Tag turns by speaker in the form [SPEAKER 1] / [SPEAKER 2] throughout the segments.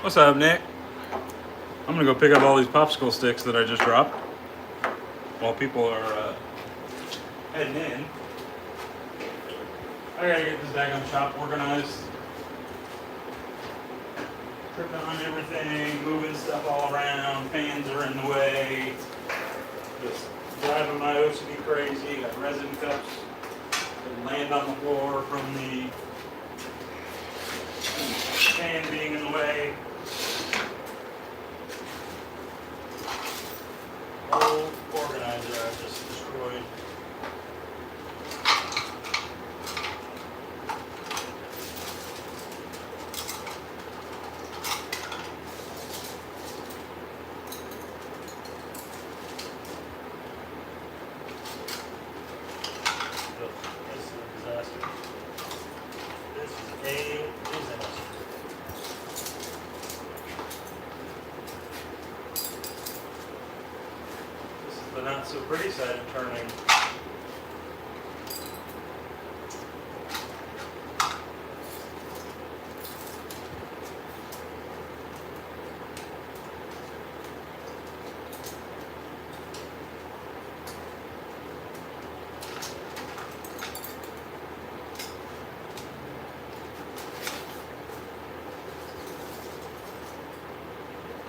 [SPEAKER 1] What's up, Nick? I'm gonna go pick up all these popsicle sticks that I just dropped while people are heading in. I gotta get this daggone shop organized. Tripping on everything, moving stuff all around, fans are in the way. Just driving my OCD crazy. Got resin cups that land on the floor from the fan being in the way. Whole organizer I've just destroyed. This is a disaster. This is a disaster. This is the not so pretty side of turning.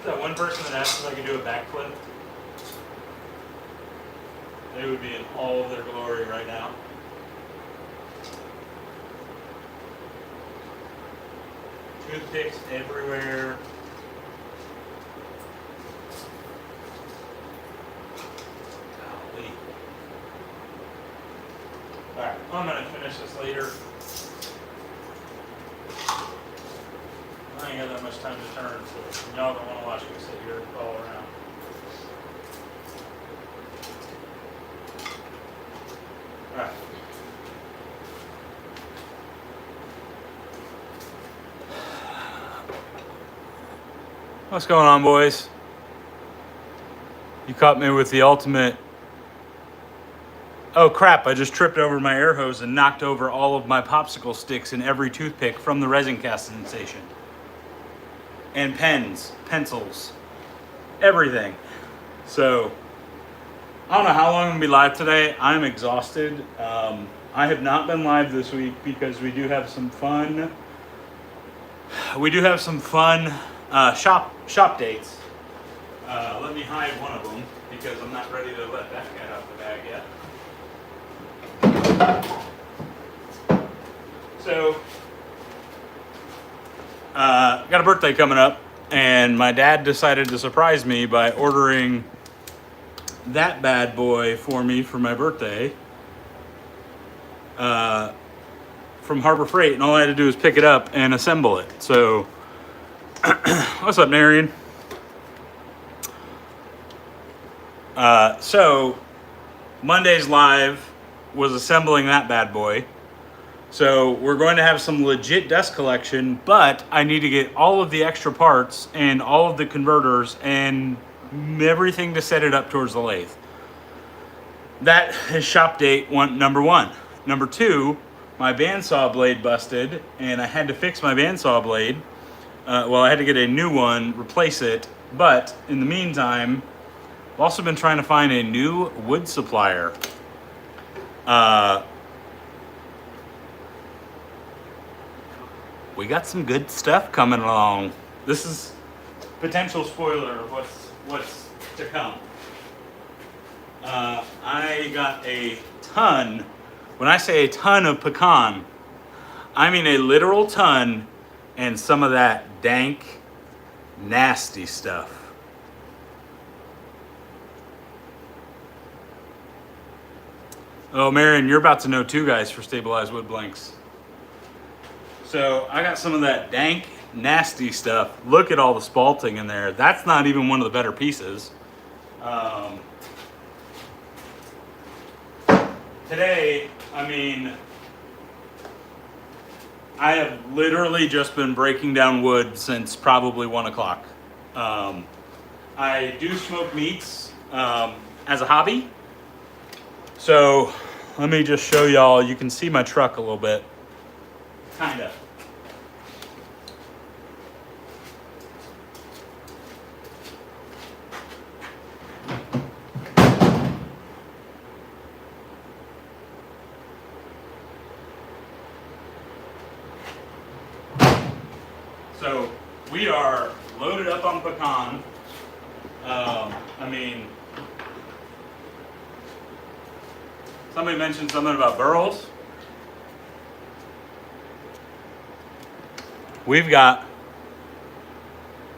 [SPEAKER 1] That one person that asked if I could do a backflip, they would be in all of their glory right now. Toothpicks everywhere. Golly. Alright, I'm gonna finish this later. I ain't got that much time to turn, so y'all don't want to watch me sit here and fall around. Alright. What's going on, boys? You caught me with the ultimate. Oh crap, I just tripped over my air hose and knocked over all of my popsicle sticks and every toothpick from the resin casting station. And pens, pencils, everything. So, I don't know how long I'm gonna be live today. I'm exhausted. I have not been live this week because we do have some fun. Shop dates. Let me hide one of them because I'm not ready to let that get out of the bag yet. So, got a birthday coming up, and my dad decided to surprise me by ordering that bad boy for me for my birthday from Harbor Freight, and all I had to do was pick it up and assemble it. So, what's up, Narian? So, Monday's live was assembling that bad boy. So we're going to have some legit desk collection, but I need to get all of the extra parts and all of the converters and everything to set it up towards the lathe. That is shop date number one. Number two, my bandsaw blade busted, and I had to fix my bandsaw blade. I had to get a new one, replace it, but in the meantime, I've also been trying to find a new wood supplier. We got some good stuff coming along. This is potential spoiler of what's to come. I got a ton. When I say a ton of pecan, I mean a literal ton, and some of that dank, nasty stuff. Oh, Marion, you're about to know too, guys, for stabilized wood blanks. So I got some of that dank, nasty stuff. Look at all the spalting in there. That's not even one of the better pieces. Today, I mean, I have literally just been breaking down wood since probably 1 o'clock. I do smoke meats as a hobby. So let me just show y'all. You can see my truck a little bit. Kinda. So we are loaded up on pecan. I mean, somebody mentioned something about burls. We've got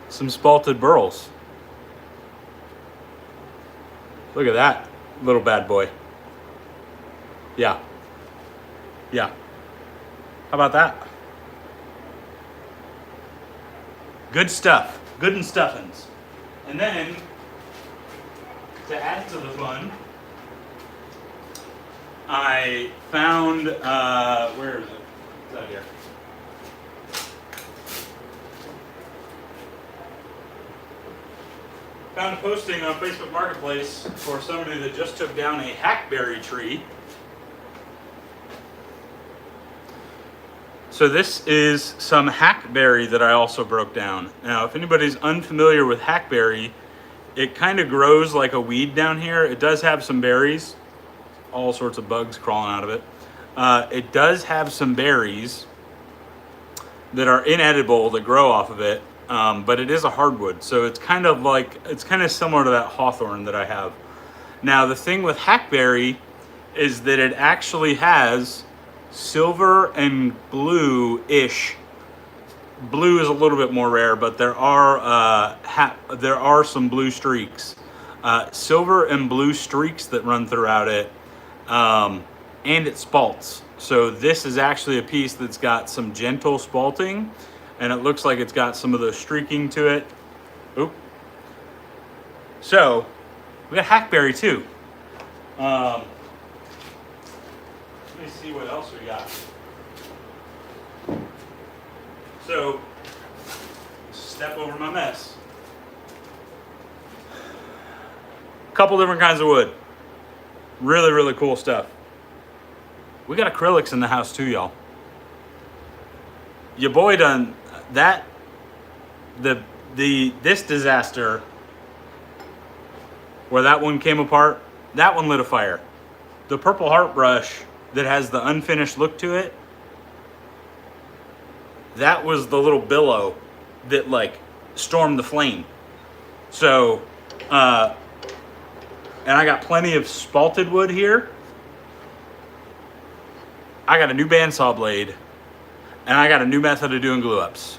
[SPEAKER 1] some spalted burls. Look at that little bad boy. Yeah. Yeah. How about that? Good stuff. Good and stuffins. And then, to add to the fun, I found, where is it? It's out here. Found a posting on Facebook Marketplace for somebody that just took down a hackberry tree. So this is some hackberry that I also broke down. Now, if anybody's unfamiliar with hackberry, it kind of grows like a weed down here. It does have some berries, all sorts of bugs crawling out of it. It does have some berries that are inedible that grow off of it, but it is a hardwood. So it's kind of similar to that hawthorn that I have. Now, the thing with hackberry is that it actually has silver and blue-ish. Blue is a little bit more rare, but there are some blue streaks, silver and blue streaks that run throughout it, and it spalts. So this is actually a piece that's got some gentle spalting, and it looks like it's got some of the streaking to it. Oop. So we got hackberry too. Let me see what else we got. So, step over my mess. Couple different kinds of wood. Really, really cool stuff. We got acrylics in the house too, y'all. Your boy done that. This disaster where that one came apart, that one lit a fire. The Purple Heart brush that has the unfinished look to it, that was the little billow that like stormed the flame. So, and I got plenty of spalted wood here. I got a new bandsaw blade, and I got a new method of doing glue ups.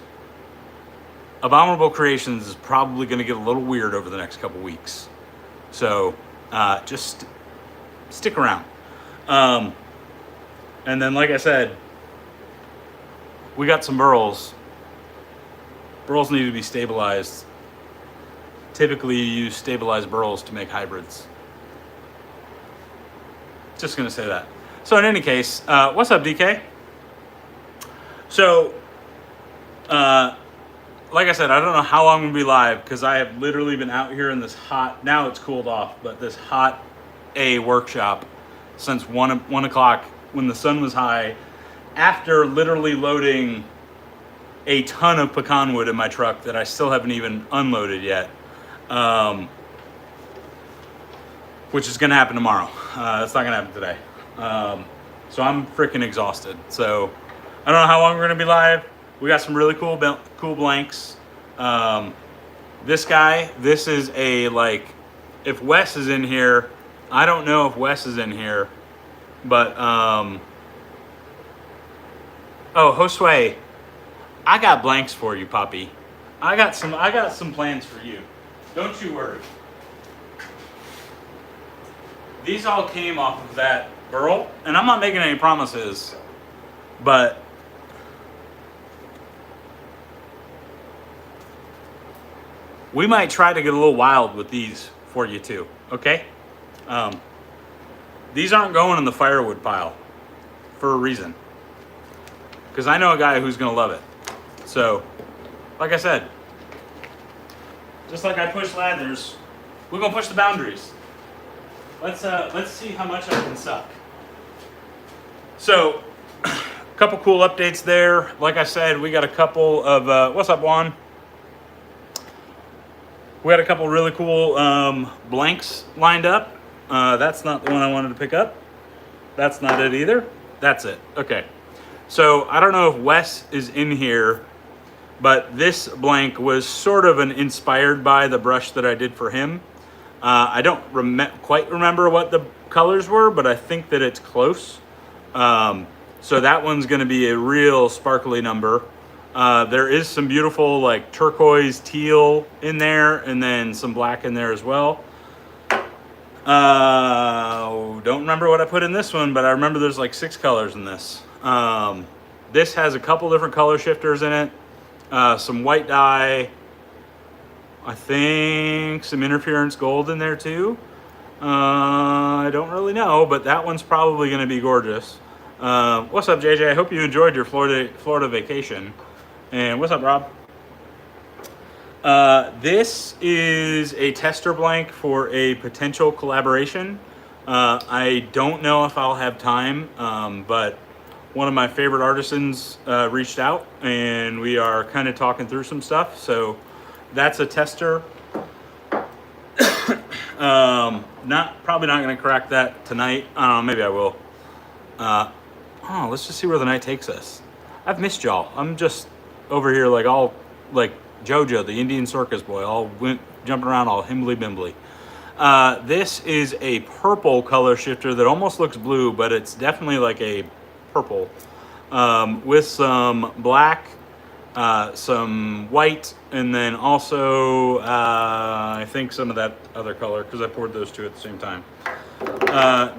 [SPEAKER 1] Abominable Creations is probably going to get a little weird over the next couple weeks. So, just stick around. And then, like I said, we got some burls. Burls need to be stabilized. Typically, you use stabilized burls to make hybrids. Just gonna say that. So in any case, what's up, DK? So, like I said, I don't know how long I'm gonna be live because I have literally been out here in this hot, now it's cooled off, but this hot A workshop since 1 o'clock when the sun was high, after literally loading a ton of pecan wood in my truck that I still haven't even unloaded yet, which is gonna happen tomorrow. It's not gonna happen today. So I'm freaking exhausted. So I don't know how long we're gonna be live. We got some really cool blanks. This guy, this is a, like, if Wes is in here, I don't know if Wes is in here, but, oh, Josue, I got blanks for you, Poppy. I got some plans for you. Don't you worry. These all came off of that burl, and I'm not making any promises, but we might try to get a little wild with these for you too, okay? These aren't going in the firewood pile for a reason, because I know a guy who's gonna love it. So, like I said, just like I push lathers, we're gonna push the boundaries. Let's see how much I can suck. So, a couple cool updates there. Like I said, we got a couple of what's up, Juan? We had a couple really cool blanks lined up. That's not the one I wanted to pick up. That's not it either. That's it. Okay. So I don't know if Wes is in here, But this blank was sort of inspired by the brush that I did for him. I don't quite remember what the colors were, but I think that it's close. So that one's going to be a real sparkly number. There is some beautiful like turquoise teal in there, and then some black in there as well. Don't remember what I put in this one, but I remember there's like 6 colors in this. This has a couple different color shifters in it. Some white dye. I think some interference gold in there too. I don't really know, but that one's probably going to be gorgeous. What's up, JJ? I hope you enjoyed your Florida vacation. And what's up, Rob? This is a tester blank for a potential collaboration. I don't know if I'll have time, but one of my favorite artisans reached out, and we are kind of talking through some stuff. So that's a tester. Probably not going to crack that tonight. Maybe I will. Let's just see where the night takes us. I've missed y'all. I'm just over here like all like JoJo, the Indian circus boy, all jumping around all himbly bimbly. This is a purple color shifter that almost looks blue, but it's definitely like a purple, with some black, some white, and then also I think some of that other color, because I poured those two at the same time.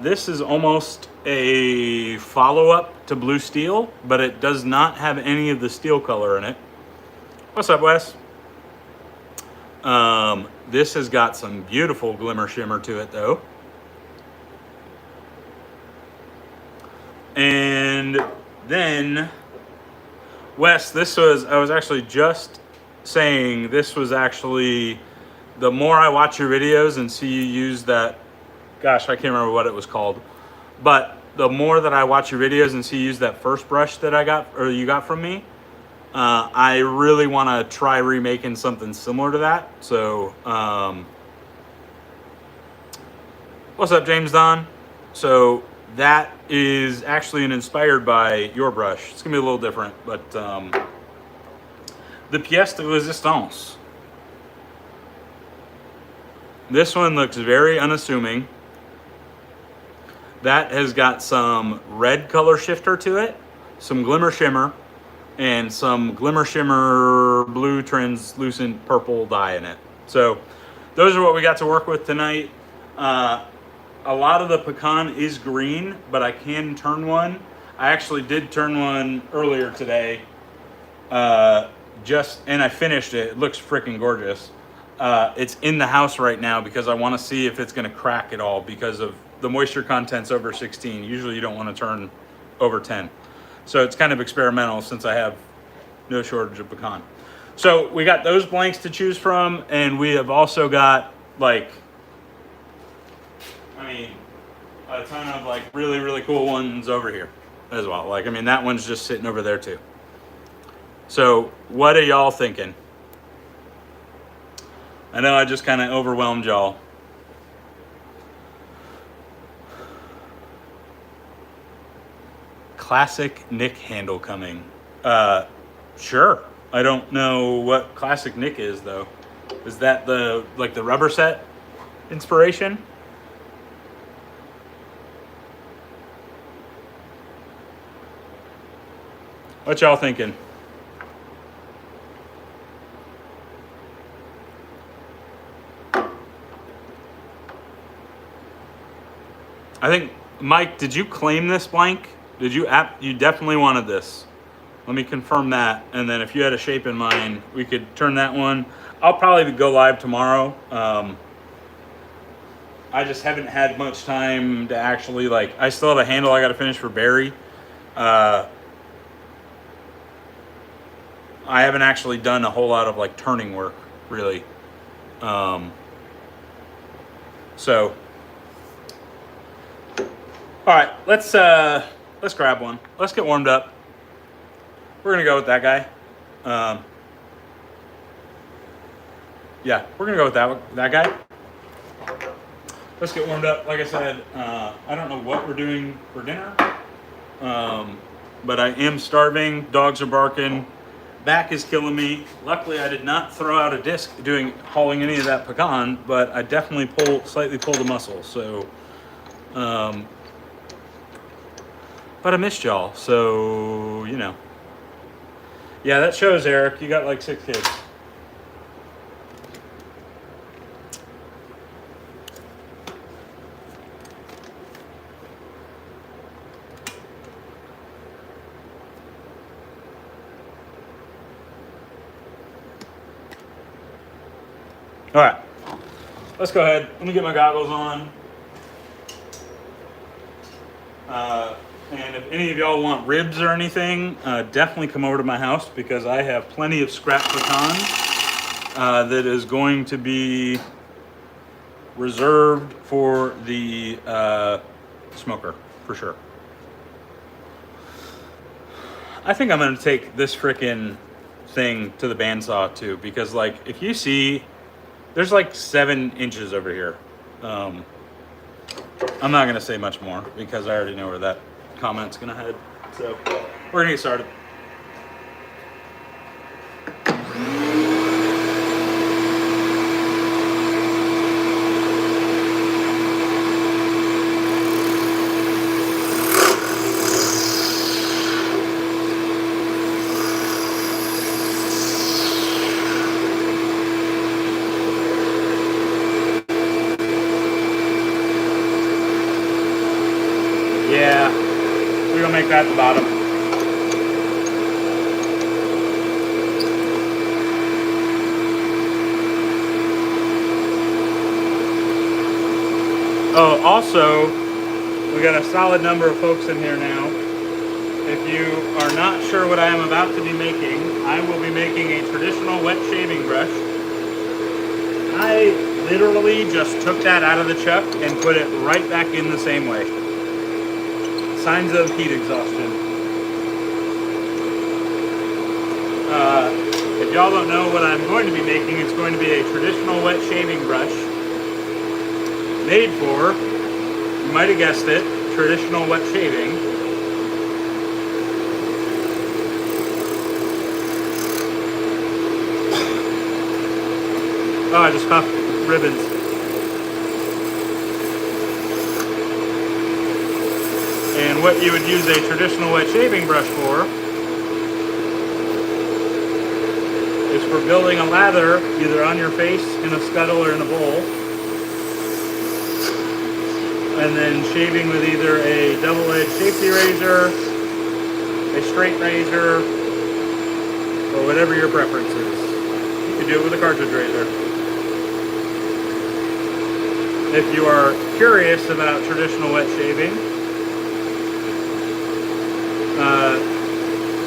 [SPEAKER 1] This is almost a follow-up to blue steel, but it does not have any of the steel color in it. What's up, Wes? This has got some beautiful glimmer shimmer to it though. And then Wes, I was actually just saying, this was actually, the more I watch your videos and see you use that, gosh, I can't remember what it was called, but the more that I watch your videos and see you use that first brush that I got, or you got from me, I really want to try remaking something similar to that. So, what's up, James Don? So that is actually inspired by your brush. It's gonna be a little different, but the pièce de résistance. This one looks very unassuming. That has got some red color shifter to it, some glimmer shimmer, and some glimmer shimmer blue translucent purple dye in it. So those are what we got to work with tonight. A lot of the pecan is green, but I can turn one. I actually did turn one earlier today, and I finished it. It looks freaking gorgeous. It's in the house right now because I want to see if it's going to crack at all because of the moisture content's over 16. Usually you don't want to turn over 10. So it's kind of experimental since I have no shortage of pecan. So we got those blanks to choose from, and we have also got like, a ton of like really, really cool ones over here as well. Like, that one's just sitting over there too. So what are y'all thinking? I know I just kind of overwhelmed y'all. Classic Nick handle coming. Sure. I don't know what Classic Nick is though. Is that the rubber set inspiration? What y'all thinking? I think, Mike, did you claim this blank? Did you definitely wanted this. Let me confirm that. And then if you had a shape in mind, we could turn that one. I'll probably go live tomorrow. I just haven't had much time to actually I still have a handle I got to finish for Barry. I haven't actually done a whole lot of turning work really. So, all right, let's grab one. Let's get warmed up. We're gonna go with that guy. Yeah, we're gonna go with that guy. Let's get warmed up. Like I said, I don't know what we're doing for dinner, but I am starving. Dogs are barking. Back is killing me. Luckily, I did not throw out a disc hauling any of that pecan, but I definitely slightly pulled a muscle. So, but I missed y'all. So, you know. Yeah, that shows, Eric. You got like 6 kids. All right, let's go ahead. Let me get my goggles on. And if any of y'all want ribs or anything, definitely come over to my house because I have plenty of scrap pecan that is going to be reserved for the smoker, for sure. I think I'm going to take this frickin' thing to the bandsaw too because, like, if you see, there's like 7 inches over here. I'm not going to say much more because I already know where that comment's going to head. So we're going to get started. Yeah, we're gonna make that the bottom. Oh, also, we got a solid number of folks in here now. If you are not sure what I am about to be making, I will be making a traditional wet shaving brush. I literally just took that out of the chuck and put it right back in the same way. Signs of heat exhaustion. If y'all don't know what I'm going to be making, it's going to be a traditional wet shaving brush made for, you might have guessed it, traditional wet shaving. Oh, I just puffed ribbons. And what you would use a traditional wet shaving brush for is for building a lather either on your face, in a scuttle, or in a bowl. And then shaving with either a double-edged safety razor, a straight razor, or whatever your preference is. You can do it with a cartridge razor. If you are curious about traditional wet shaving,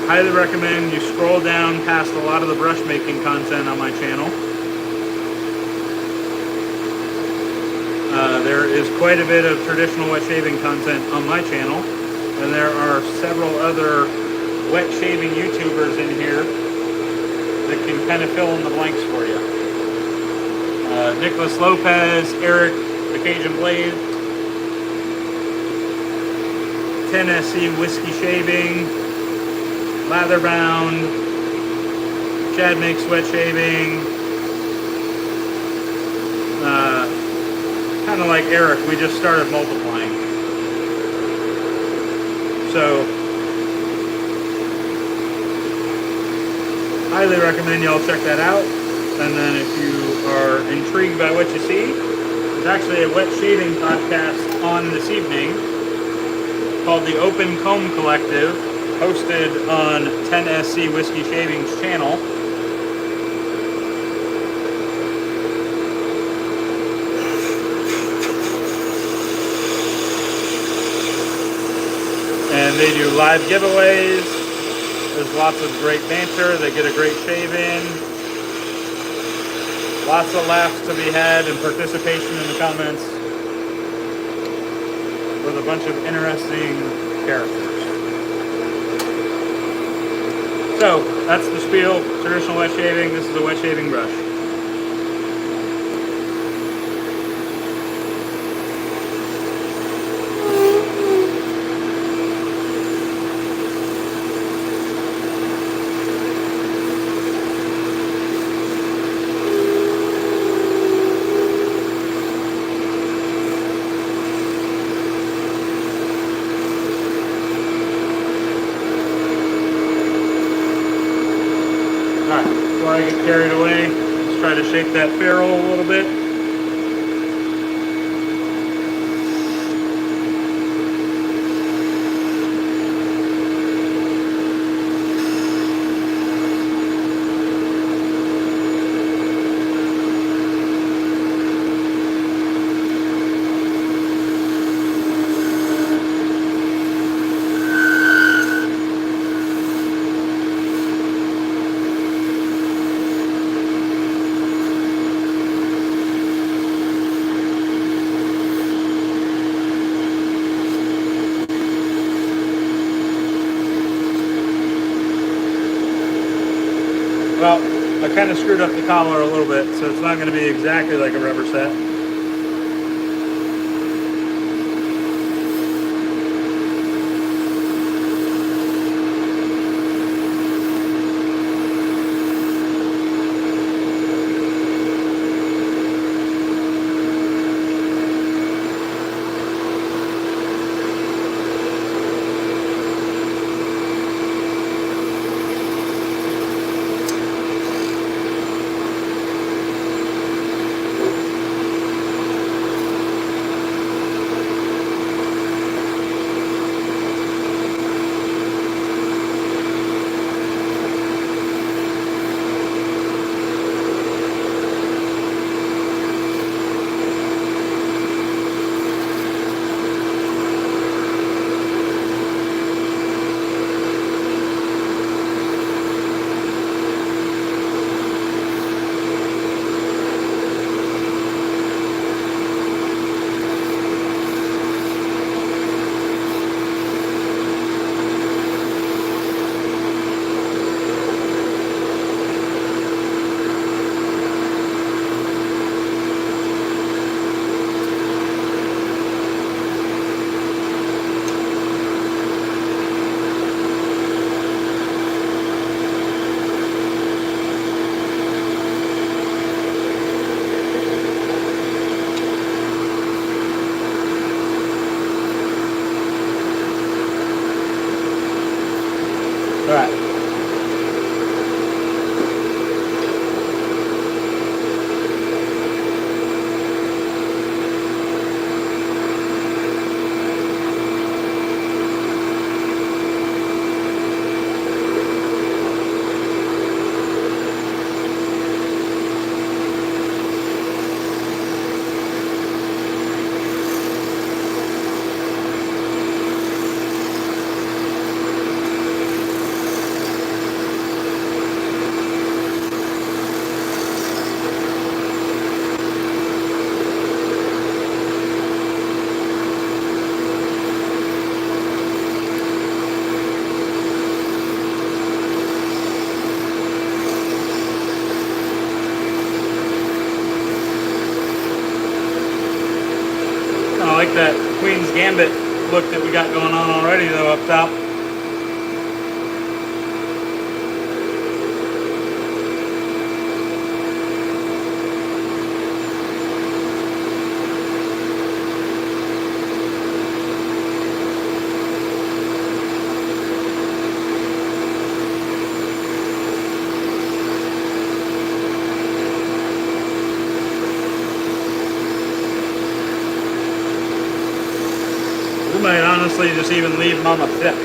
[SPEAKER 1] highly recommend you scroll down past a lot of the brush making content on my channel. There is quite a bit of traditional wet shaving content on my channel, and there are several other wet shaving YouTubers in here that can kind of fill in the blanks for you. Nicholas Lopez, Eric, the Cajun Blade, 10SC Whiskey Shaving, Latherbound, Chad Makes Wet Shaving, kind of like Eric, we just started multiplying. So, highly recommend y'all check that out. And then if you are intrigued by what you see, there's actually a wet shaving podcast on this evening called the Open Comb Collective, hosted on 10SC Whiskey Shaving's channel. And they do live giveaways. There's lots of great banter. They get a great shave in. Lots of laughs to be had and participation in the comments with a bunch of interesting characters. So, that's the spiel. Traditional wet shaving. This is a wet shaving brush. I get carried away. Let's try to shake that ferrule a little bit. Well, I kind of screwed up the collar a little bit, so it's not going to be exactly like a rubber set. All right. I like that Queen's Gambit look that we got going on already though up top. We might honestly just even leave them on the tip.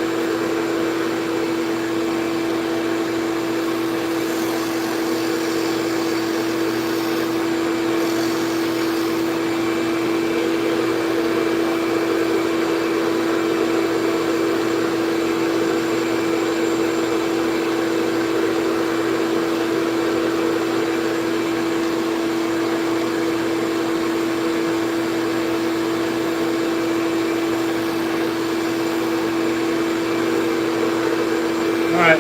[SPEAKER 1] Alright.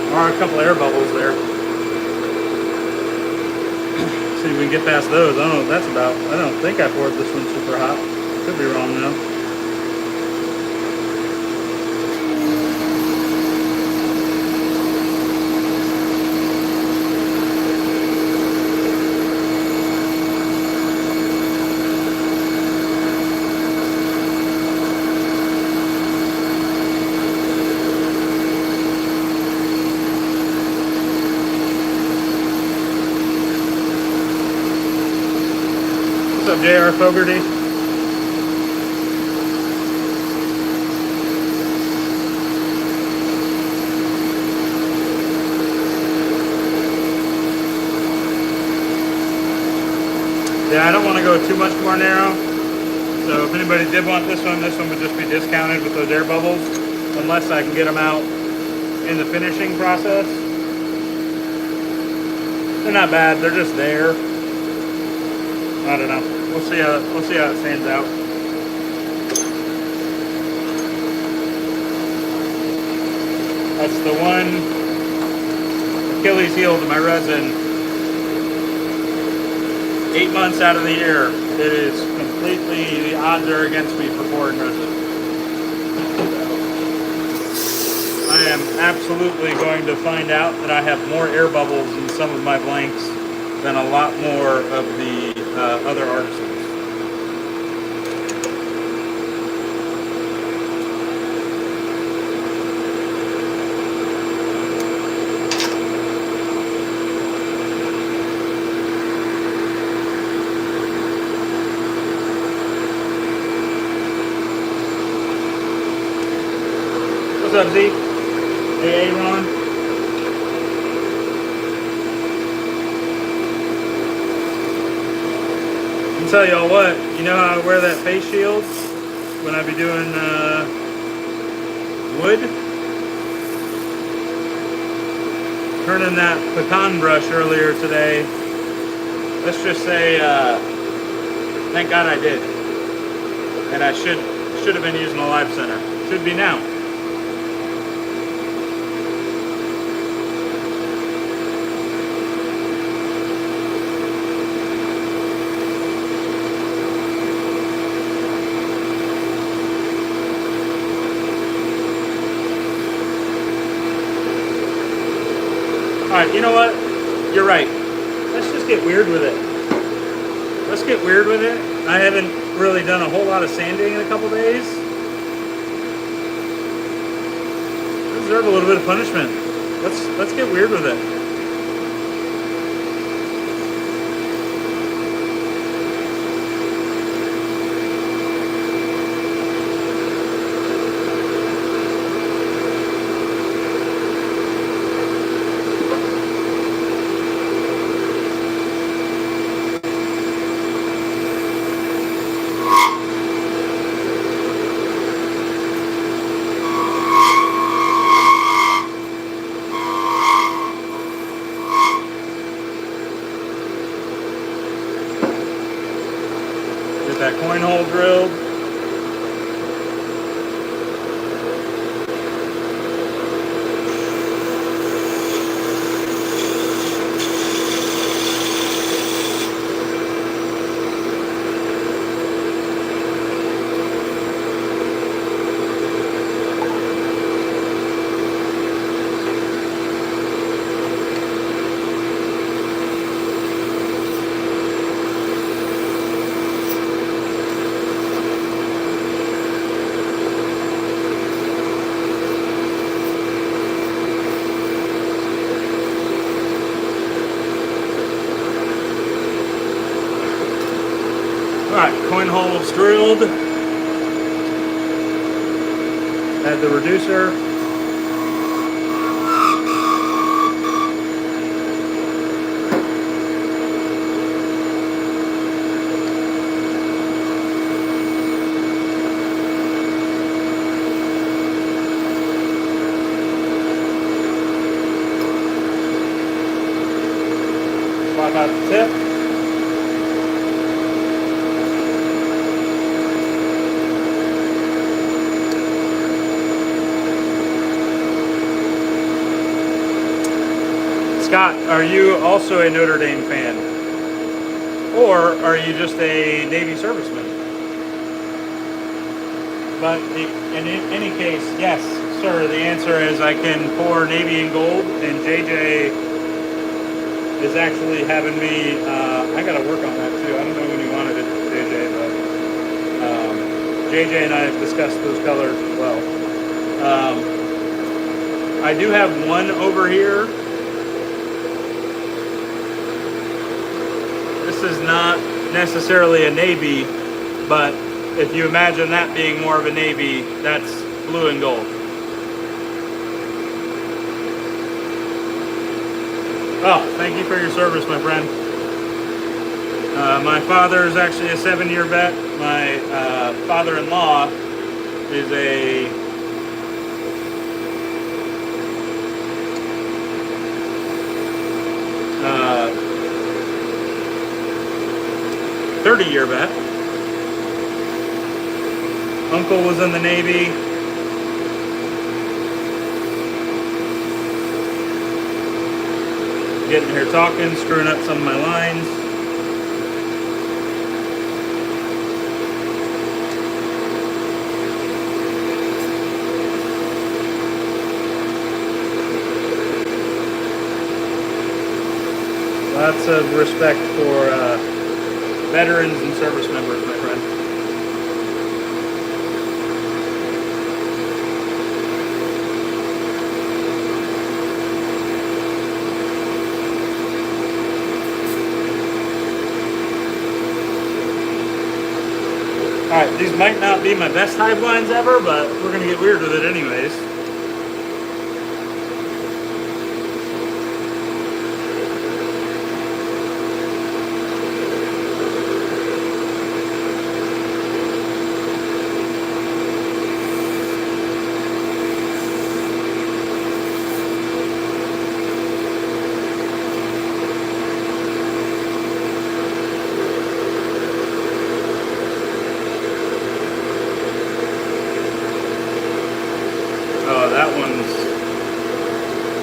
[SPEAKER 1] There are a couple air bubbles there. See if we can get past those. I don't know what that's about. I don't think I poured this one super hot. Could be wrong though. What's up, J.R. Fogarty? Yeah, I don't want to go too much more narrow. So if anybody did want this one would just be discounted with those air bubbles, unless I can get them out in the finishing process. They're not bad. They're just there. I don't know. We'll see how it stands out. That's the one Achilles heel to my resin. 8 months out of the year, it is completely, the odds are against me for pouring resin. I am absolutely going to find out that I have more air bubbles in some of my blanks than a lot more of the other artisans. What's up, Zeke? Hey, Ron. I'll tell y'all what, you know how I wear that face shield when I be doing wood? Turning that pecan brush earlier today, let's just say, thank God I did. And I should have been using a live center. Should be now. Alright, you know what? You're right. Let's just get weird with it. Let's get weird with it. I haven't really done a whole lot of sanding in a couple days. I deserve a little bit of punishment. Let's get weird with it. That coin hole drilled. Alright, coin holes drilled. Add the reducer. Swap out the tip. Scott, are you also a Notre Dame fan? Or are you just a Navy serviceman? But in any case, yes, sir, the answer is I can pour navy and gold, and JJ is actually having me, I gotta work on that too. I don't know when you wanted it, JJ, but JJ and I have discussed those colors as well. I do have one over here. This is not necessarily a navy, but if you imagine that being more of a navy, that's blue and gold. Oh, thank you for your service, my friend. My father is actually a 7-year vet. My father-in-law is a 30-year vet. Uncle was in the Navy. Getting here talking, screwing up some of my lines. Lots of respect for veterans and service members, my friend. Alright, these might not be my best hive lines ever, but we're going to get weird with it anyways.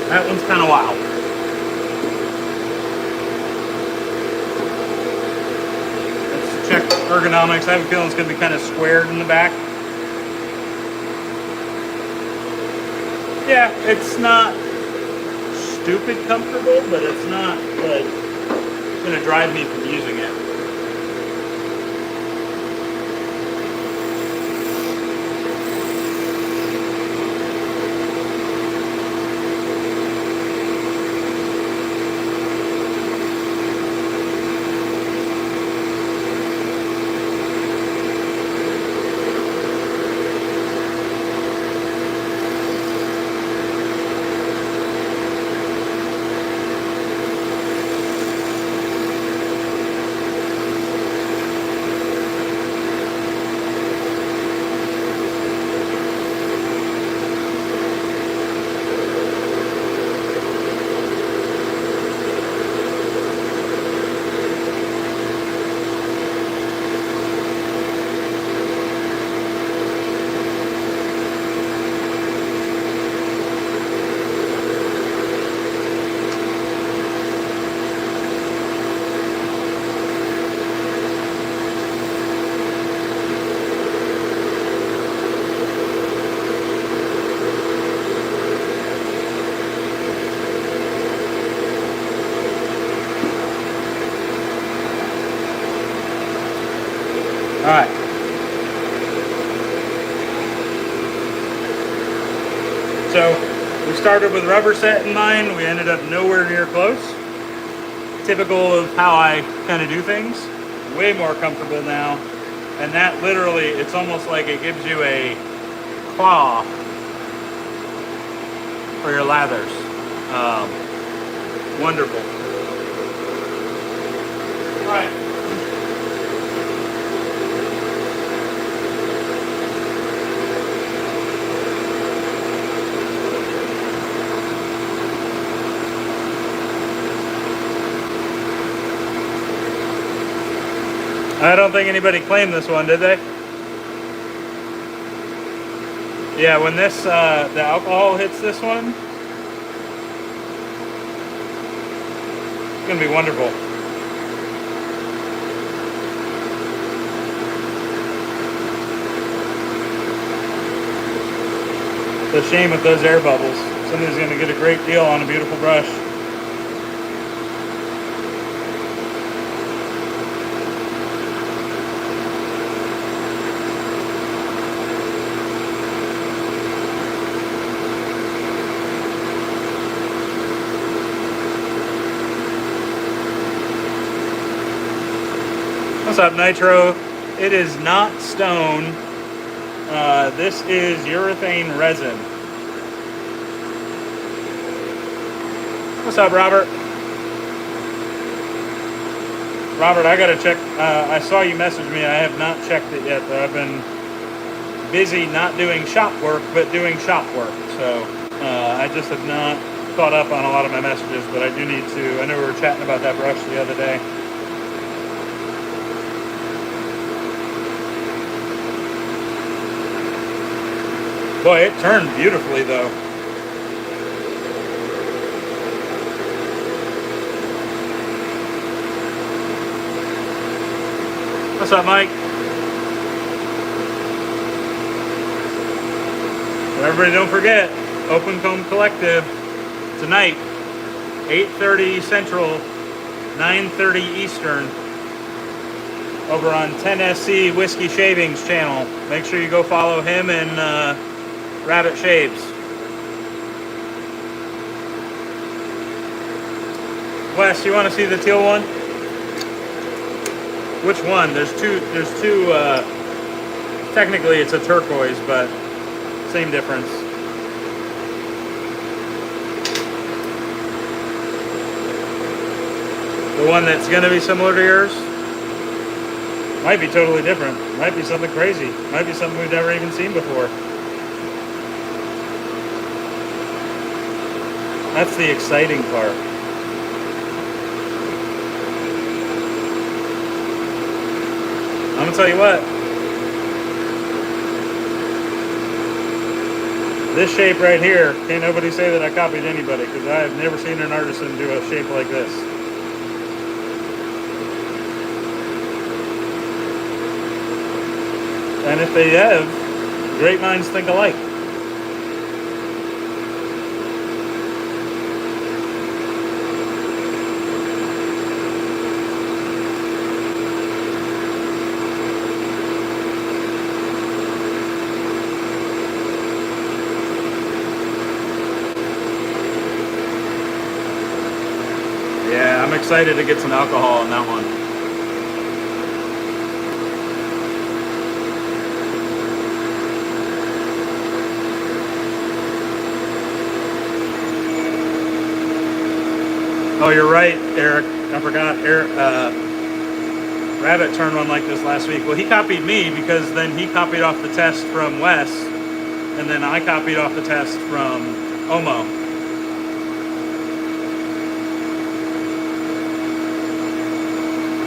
[SPEAKER 1] That one's kind of wild. Let's check ergonomics. I have a feeling it's going to be kind of squared in the back. Yeah, it's not stupid comfortable, but it's not like it's going to drive me from using it. All right. So we started with rubber set in mind. We ended up nowhere near close. Typical of how I kind of do things. Way more comfortable now. And that literally, it's almost like it gives you a claw for your lathers. Wonderful. All right. I don't think anybody claimed this one, did they? Yeah, when this, the alcohol hits this one, it's gonna be wonderful. It's a shame with those air bubbles. Somebody's gonna get a great deal on a beautiful brush. What's up, Nitro? It is not stone. This is urethane resin. What's up, Robert? Robert, I gotta check. I saw you message me. I have not checked it yet, though. I've been busy not doing shop work, but doing shop work. So I just have not caught up on a lot of my messages, but I do need to. I know we were chatting about that brush the other day. Boy, it turned beautifully, though. What's up, Mike? Everybody, don't forget, Open Comb Collective tonight, 8:30 Central, 9:30 Eastern, over on 10SC Whiskey Shavings channel. Make sure you go follow him and Rabbit Shaves. Wes, you want to see the teal one? Which one? There's two, technically it's a turquoise, but same difference. The one that's going to be similar to yours might be totally different. Might be something crazy. Might be something we've never even seen before. That's the exciting part. I'm going to tell you what. This shape right here, can't nobody say that I copied anybody, because I have never seen an artisan do a shape like this. And if they have, great minds think alike. Yeah, I'm excited to get some alcohol on that one. Oh, you're right, Eric. I forgot. Eric, Rabbit turned one like this last week. Well, he copied me because then he copied off the test from Wes, and then I copied off the test from Omo.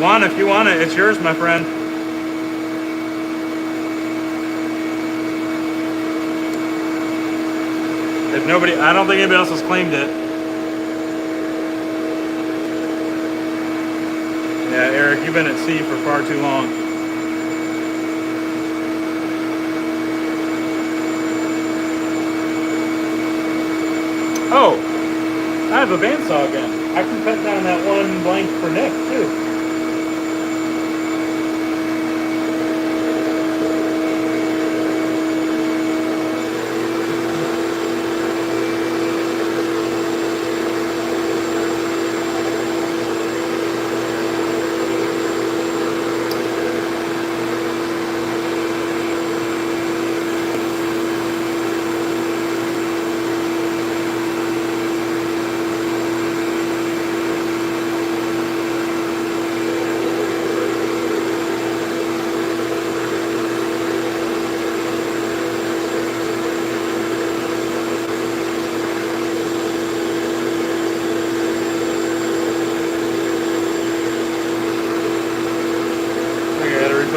[SPEAKER 1] Juan, if you want it, it's yours, my friend. If nobody, I don't think anybody else has claimed it. Yeah, Eric, you've been at sea for far too long. Oh, I have a bandsaw again. I can cut down that one blank for Nick, too.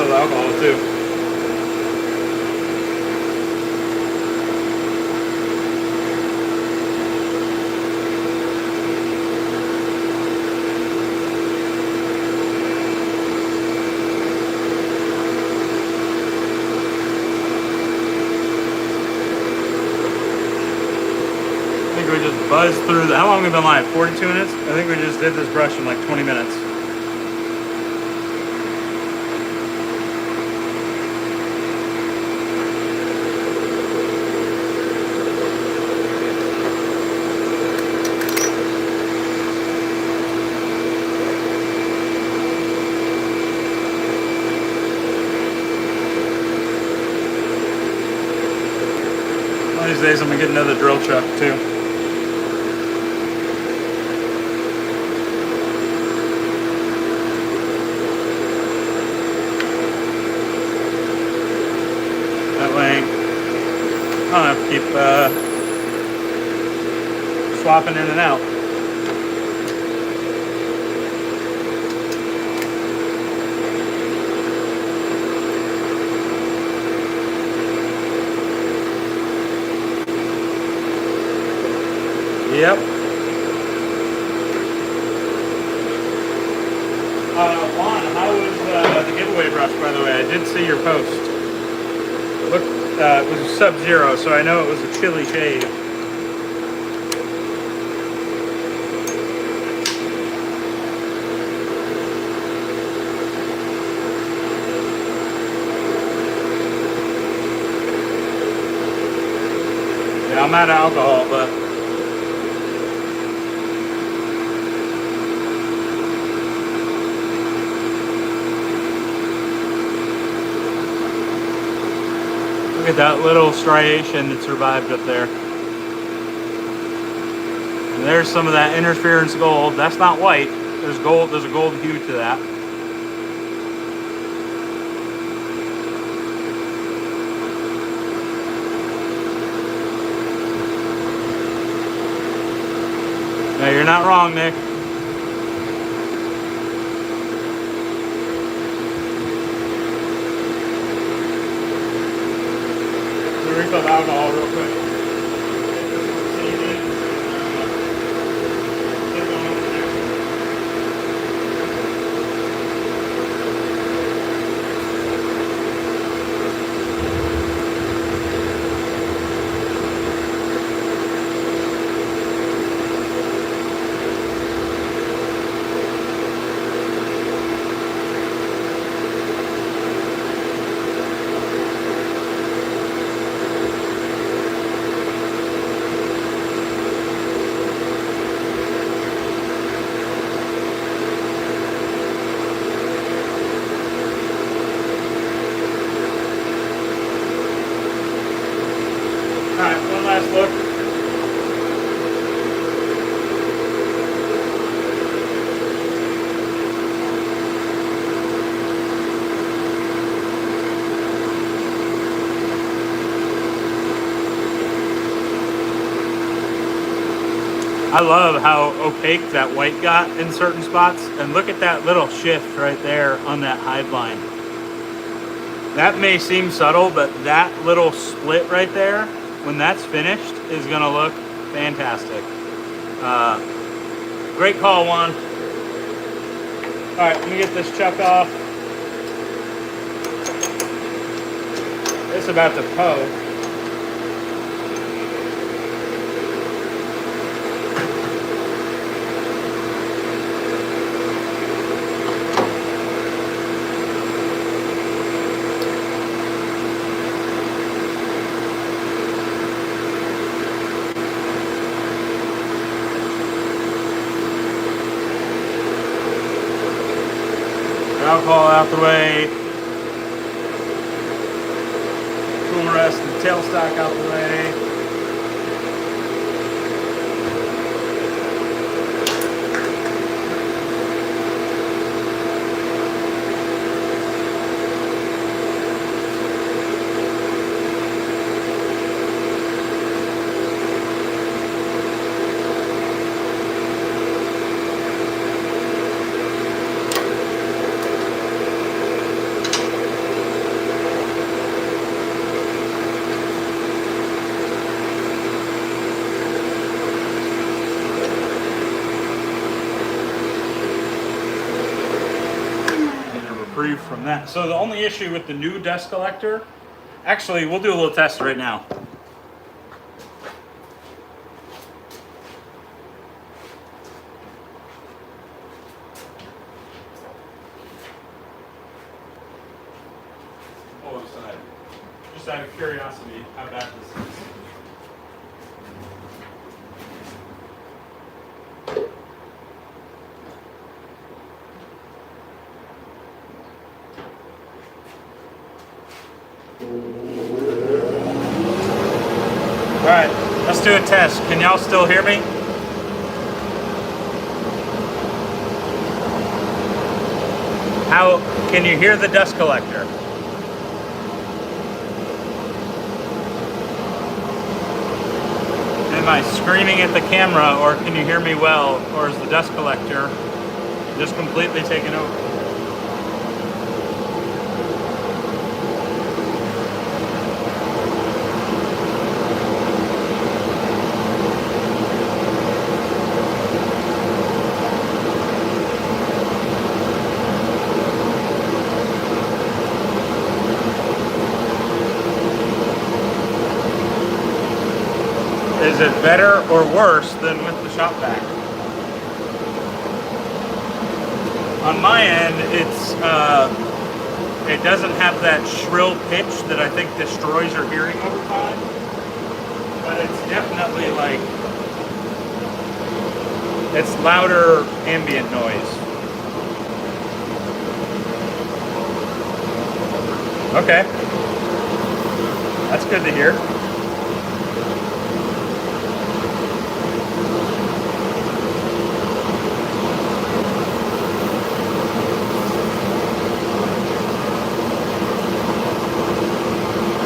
[SPEAKER 1] Alcohol too. I think we just buzzed through how long have we been live? 42 minutes? I think we just did this brush in like 20 minutes. days I'm gonna get another drill chuck too. That way I don't have to keep swapping in and out. Yep. Juan, how was the giveaway brush, by the way? I did see your post. Look, it was Sub-Zero, so I know it was a chilly shade. Yeah, I'm out of alcohol, but look at that little striation that survived up there. And there's some of that interference gold. That's not white. There's gold. There's a gold hue to that. No, you're not wrong, Nick. Refill the alcohol real quick. Alright, one last look. I love how opaque that white got in certain spots. And look at that little shift right there on that hide line. That may seem subtle, but that little split right there, when that's finished, is gonna look fantastic. Great call, Juan. All right, let me get this chuck off. It's about to poke. Alcohol out the way. Tool rest and tailstock out the way. From that. So the only issue with the new dust collector, actually we'll do a little test right now. Oh, just out of curiosity, how bad this is. All right. do a test. Can y'all still hear me? How can you hear the dust collector? Am I screaming at the camera, or can you hear me well, or is the dust collector just completely taken over? Is it better or worse than with the shop vac? On my end, it doesn't have that shrill pitch that I think destroys your hearing over time, but it's definitely like, it's louder ambient noise. Okay, that's good to hear.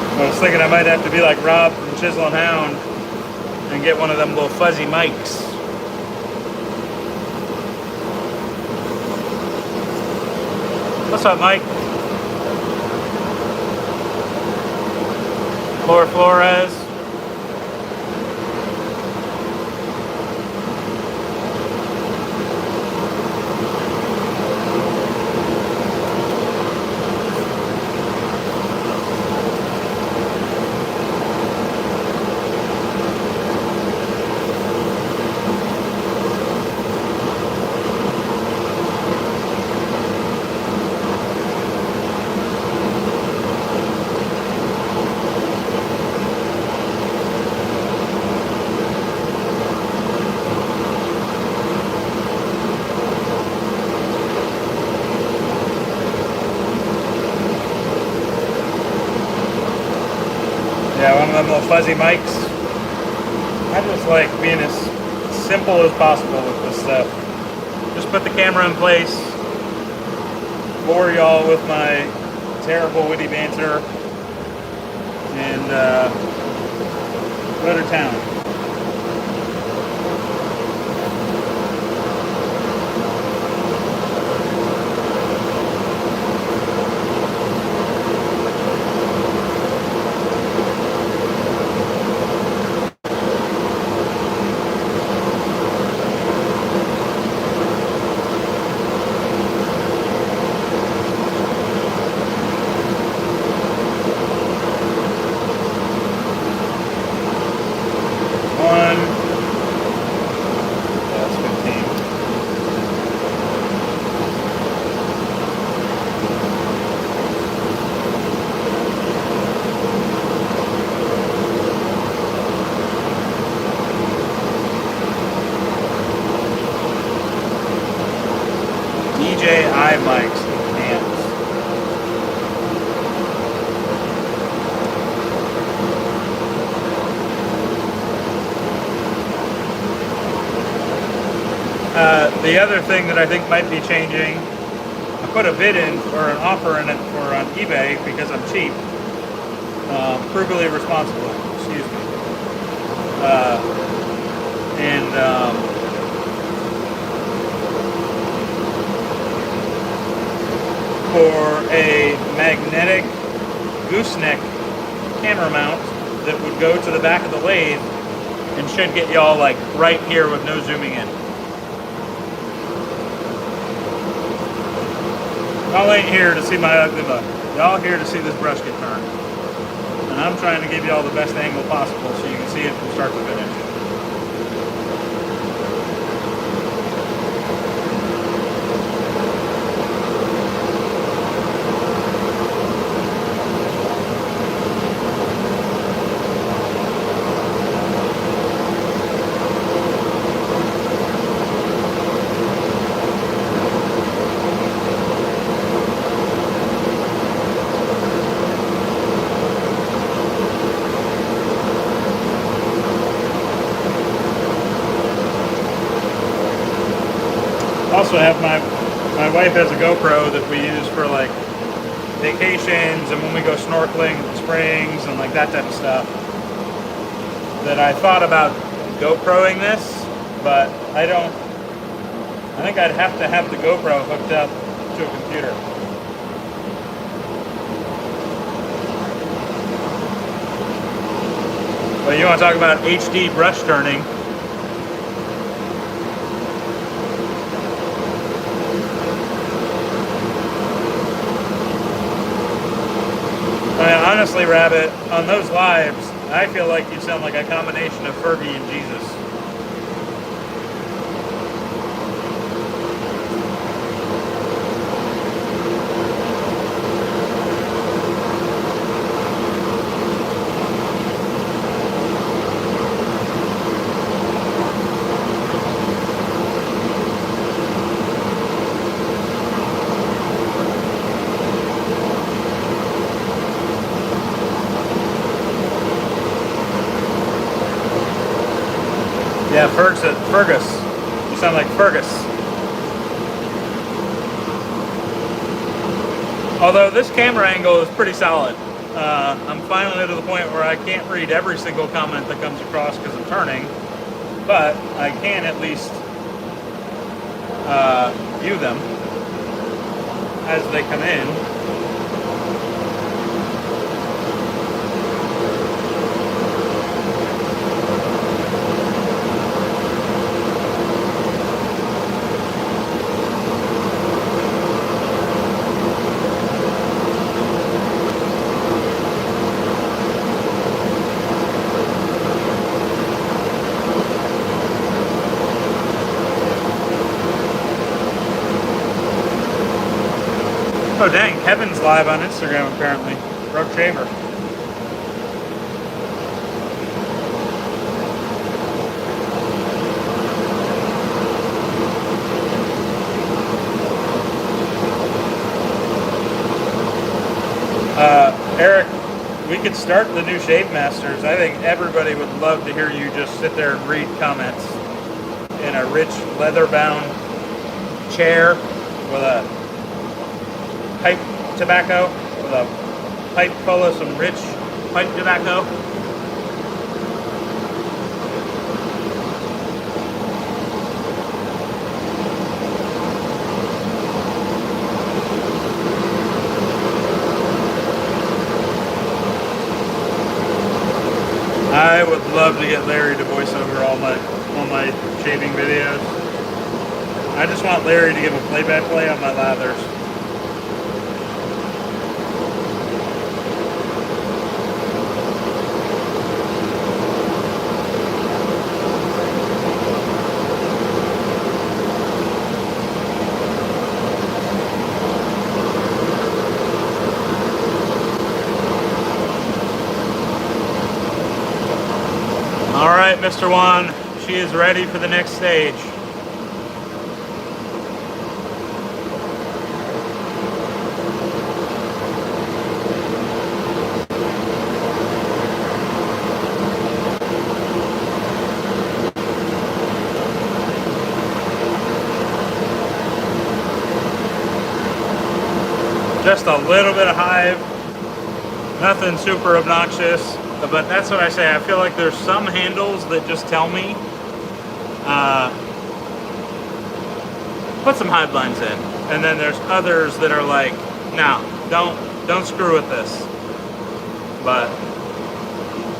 [SPEAKER 1] I was thinking I might have to be like Rob from Chisel and Hound and get one of them little fuzzy mics. What's up, Mike? Flores. Yeah, one of them little fuzzy mics. I just like being as simple as possible with this stuff. Just put the camera in place, bore y'all with my terrible witty banter, and go to town. DJI mics and amps. The other thing that I think might be changing, I put a bid in or an offer in it for on eBay because I'm cheap. Frugally responsible, excuse me. For a magnetic gooseneck camera mount that would go to the back of the lathe and should get y'all like right here with no zooming in. Y'all ain't here to see my ugly butt. Y'all here to see this brush get turned. And I'm trying to give y'all the best angle possible so you can see it from start to finish. also have my wife has a GoPro that we use for like vacations and when we go snorkeling at the springs and like that type of stuff. That I thought about GoProing this, but I think I'd have to have the GoPro hooked up to a computer. But you want to talk about HD brush turning. I mean, honestly, Rabbit, on those lives, I feel like you sound like a combination of Fergie and Jesus. Yeah, Fergus. You sound like Fergus. Although this camera angle is pretty solid. I'm finally to the point where I can't read every single comment that comes across because I'm turning, but I can at least view them as they come in. Oh dang, Kevin's live on Instagram apparently. Road Shaver. Eric, we could start the new Shave Masters. I think everybody would love to hear you just sit there and read comments in a rich leather-bound chair with a pipe tobacco, with a pipe full of some rich pipe tobacco. I would love to get Larry to voice over all my shaving videos. I just want Larry to give a play-by-play on my lathers. All right, Mr. Juan, she is ready for the next stage. Just a little bit of hive, nothing super obnoxious. But that's what I say. I feel like there's some handles that just tell me, put some hive lines in, and then there's others that are like, no, don't screw with this. But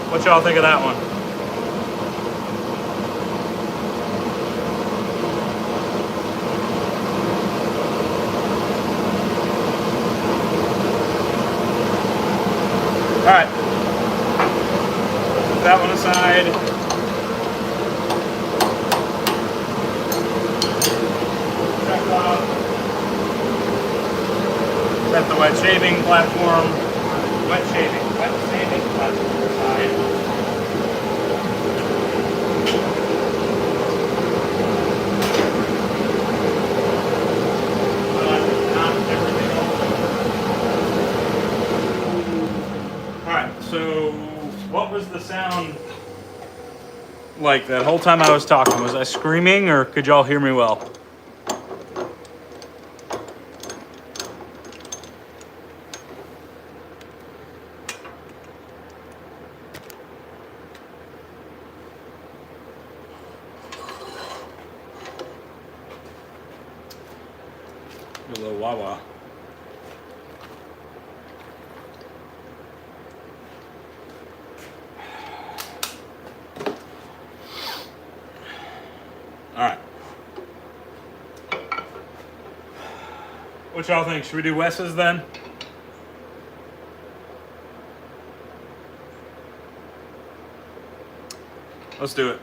[SPEAKER 1] what y'all think of that one? All right. That one aside. Check off. Set the wet shaving platform. Wet shaving platform aside. So what was the sound like that whole time I was talking? Was I screaming or could y'all hear me well? little wah-wah. All right. What y'all think? Should we do Wes's then? Let's do it.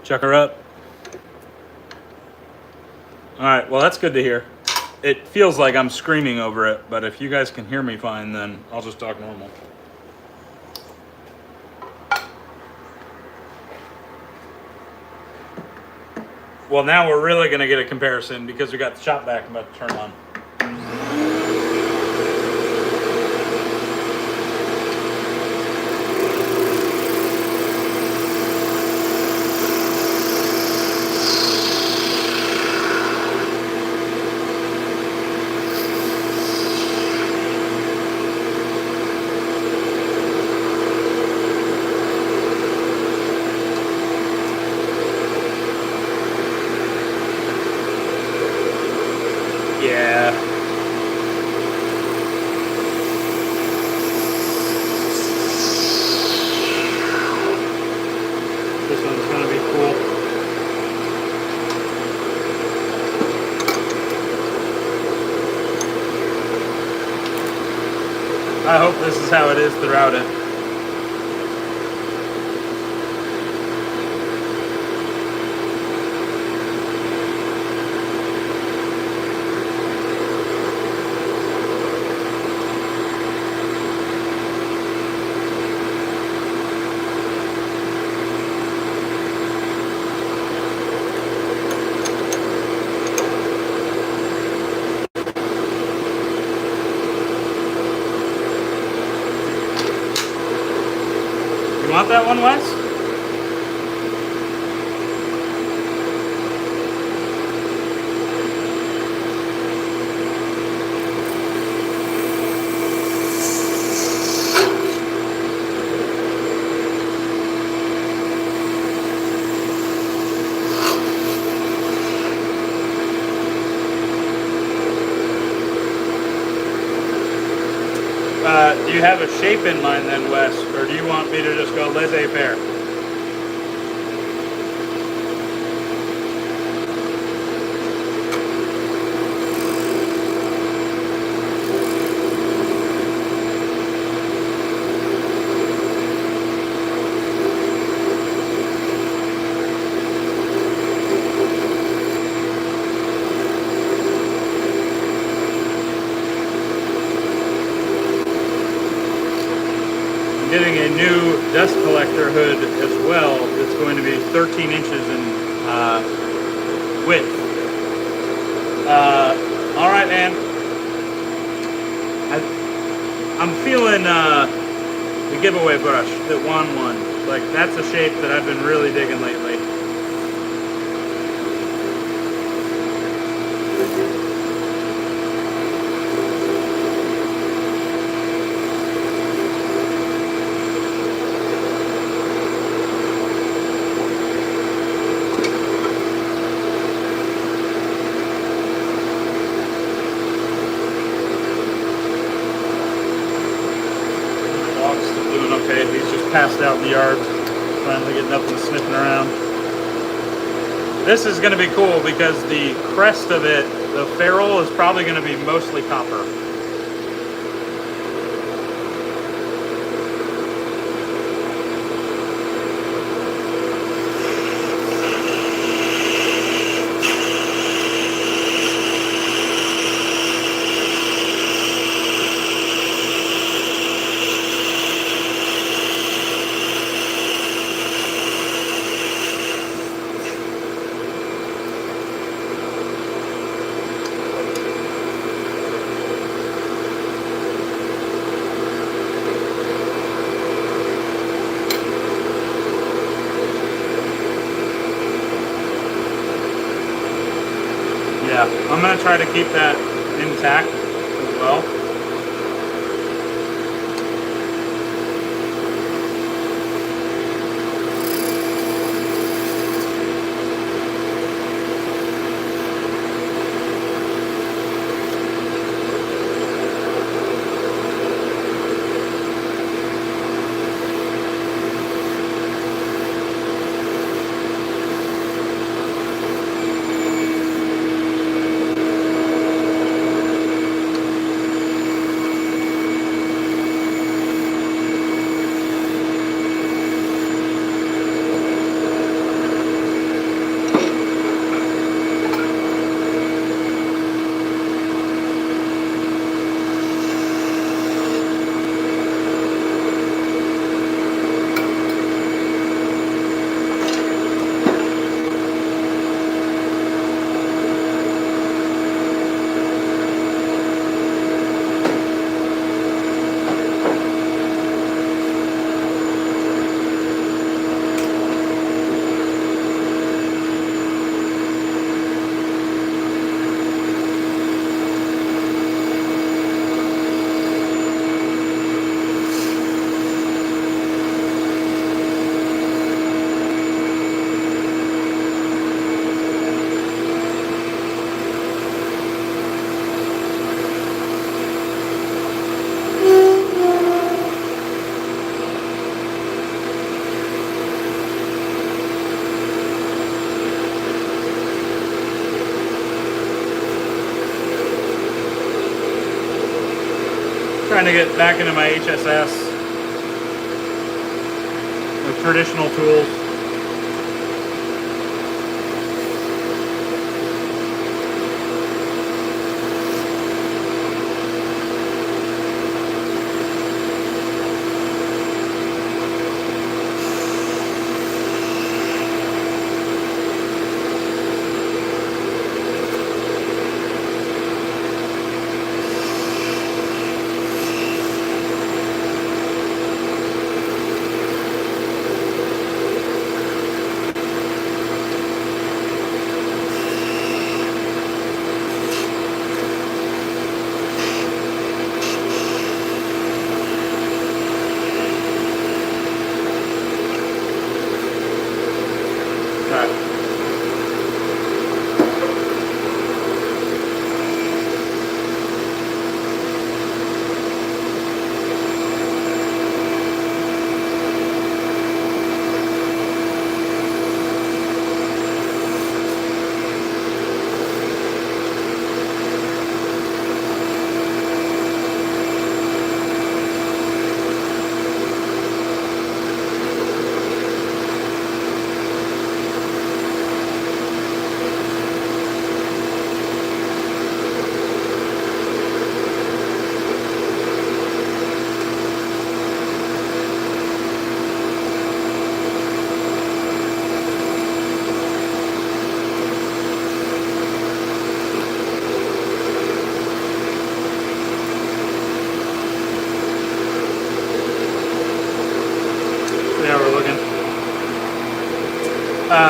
[SPEAKER 1] Chuck her up. All right, well, that's good to hear. It feels like I'm screaming over it, but if you guys can hear me fine, then I'll just talk normal. Well, now we're really going to get a comparison because we got the shop vac about to turn on. Yeah. This one's gonna be cool. I hope this is how it is throughout it. You want that one, Wes? Do you have a shape in mind then, Wes? Or do you want me to just go laissez-faire? Getting a new dust collector hood as well. It's going to be 13 inches in width. All right, man. I'm feeling the giveaway brush that won one. Like, that's a shape that I've been really digging lately. Okay, he's just passed out in the yard, finally getting up and sniffing around. This is going to be cool because the crest of it, the ferrule, is probably going to be mostly copper. Yeah, I'm going to try to keep that intact as well. Trying to get back into my HSS with traditional tools.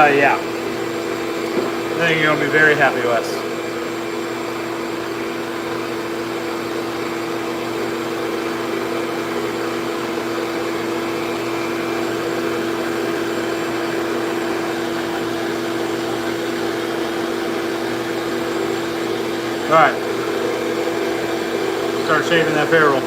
[SPEAKER 1] Yeah. I think you're going to be very happy, Wes. Alright. Start shaving that ferrule.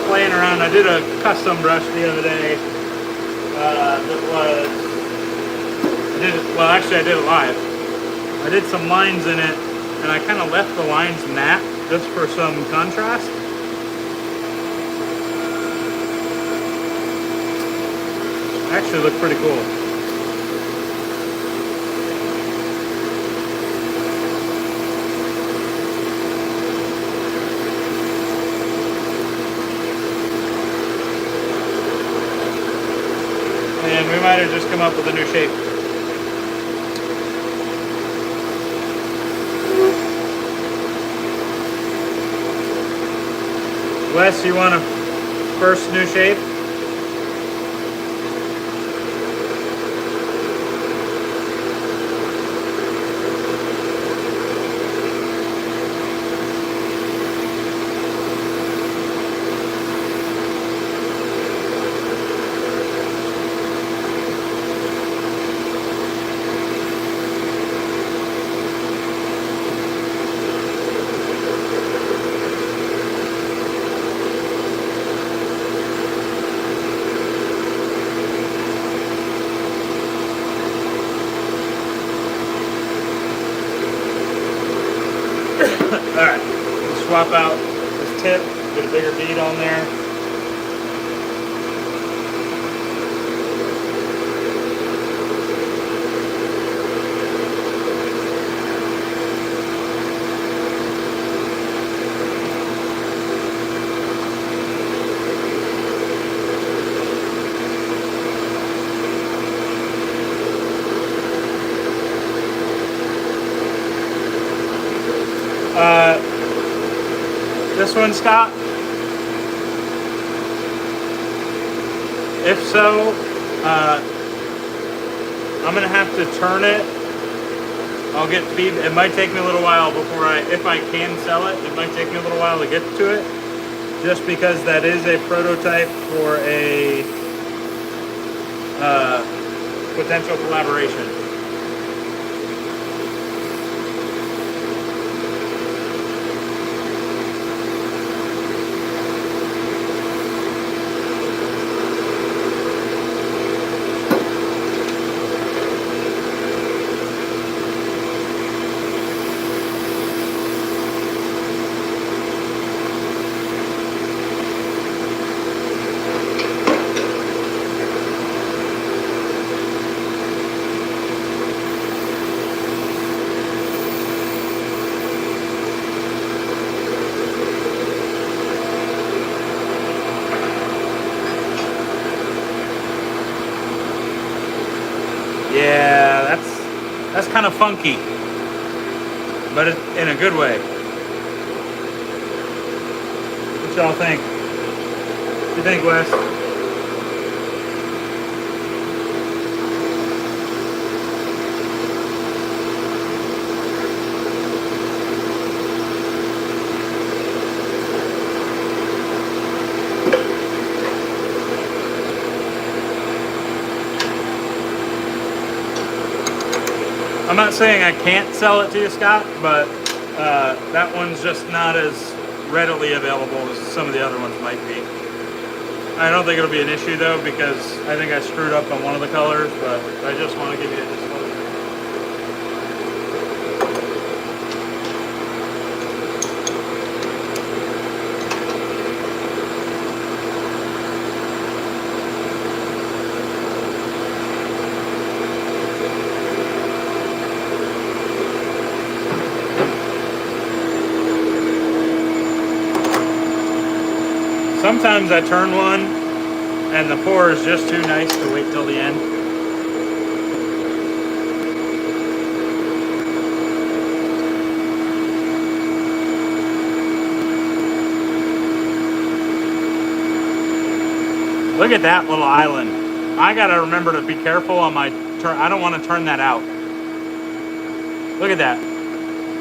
[SPEAKER 1] Playing around. I did a custom brush the other day. I did it live. I did some lines in it, and I kind of left the lines matte just for some contrast. Actually, look pretty cool. And we might have just come up with a new shape. Wes, you want a first new shape? Alright, swap out this tip, get a bigger bead on there. This one stop? If so, I'm gonna have to turn it I'll get feed. It might take me a little while before if I can sell it, it might take me a little while to get to it. Just because that is a prototype for a potential collaboration. Yeah, that's kind of funky, but in a good way. What y'all think? What you think, Wes? I'm not saying I can't sell it to you, Scott, but that one's just not as readily available as some of the other ones might be. I don't think it'll be an issue though, because I think I screwed up on one of the colors, but I just want to give you a disclosure. Sometimes I turn one and the pour is just too nice to wait till the end. Look at that little island. I gotta remember to be careful on my turn. I don't want to turn that out. Look at that.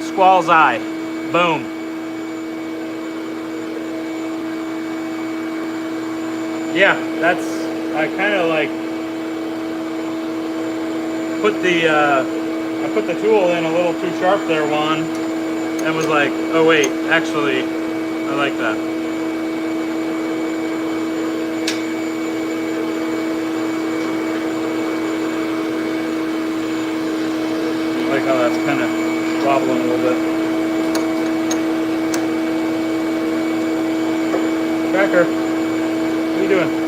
[SPEAKER 1] Squall's eye. Boom. Yeah, that's, I kind of like put the tool in a little too sharp there, Juan, and was like, oh wait, actually, I like that. I like how that's kind of wobbling a little bit. Cracker. What are you doing?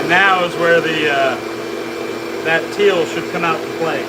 [SPEAKER 1] Now is where the that teal should come out to play.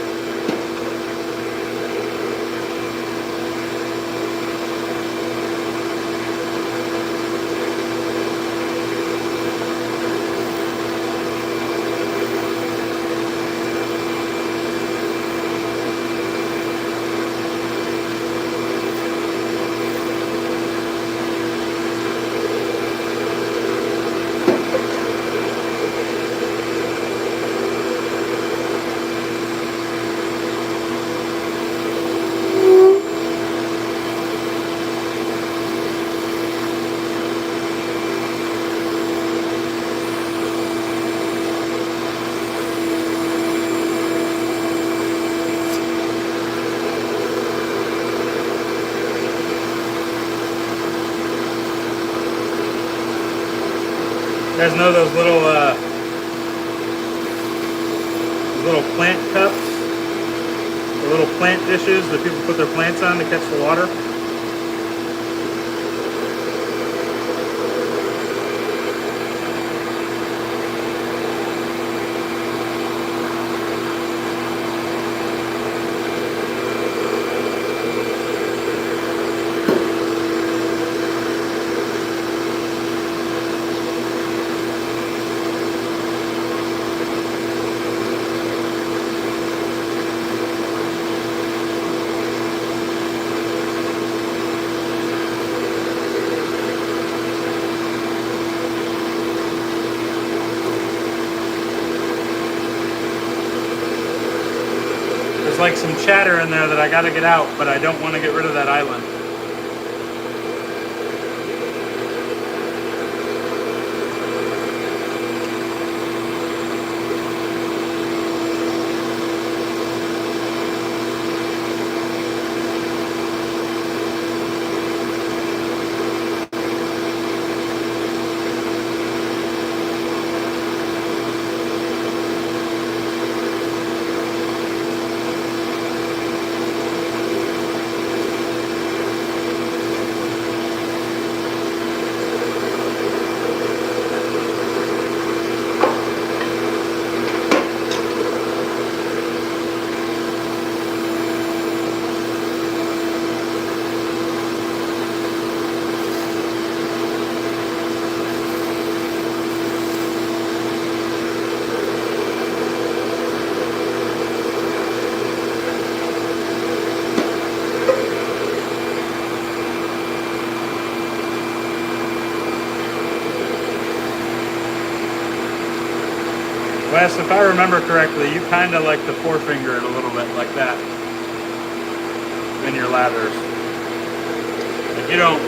[SPEAKER 1] guys know those little plant cups, the little plant dishes that people put their plants on to catch the water? There's like some chatter in there that I gotta get out, but I don't want to get rid of that island. Wes, if I remember correctly, you kind of like to forefinger it a little bit like that in your ladders. Like you don't.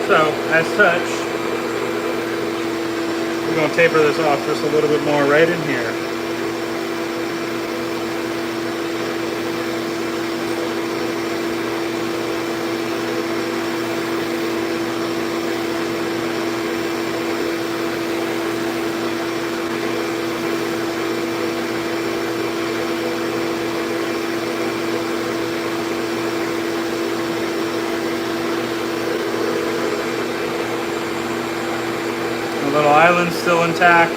[SPEAKER 1] So, as such, we're going to taper this off just a little bit more right in here. The little island's still intact.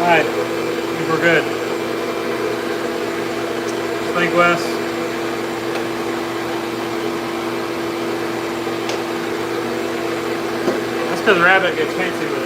[SPEAKER 1] Alright, I think we're good. Thank Wes. That's because Rabbit gets fancy with it.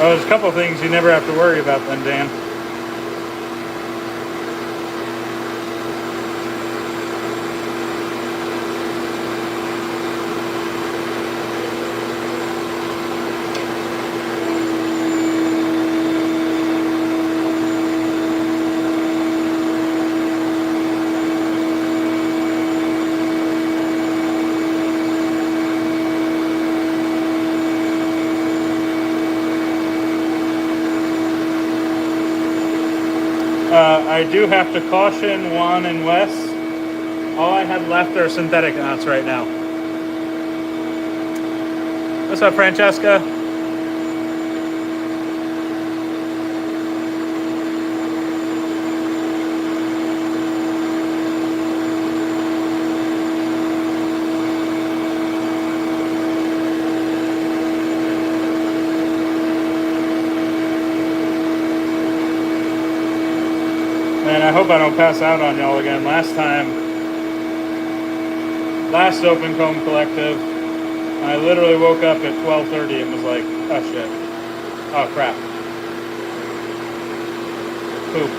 [SPEAKER 1] Oh, there's a couple things you never have to worry about then, Dan. I do have to caution Juan and Wes. All I have left are synthetic knots right now. What's up, Francesca? Man, I hope I don't pass out on y'all again. Last open comb collective, I literally woke up at 12:30 and was like, oh shit. Oh crap. Poop.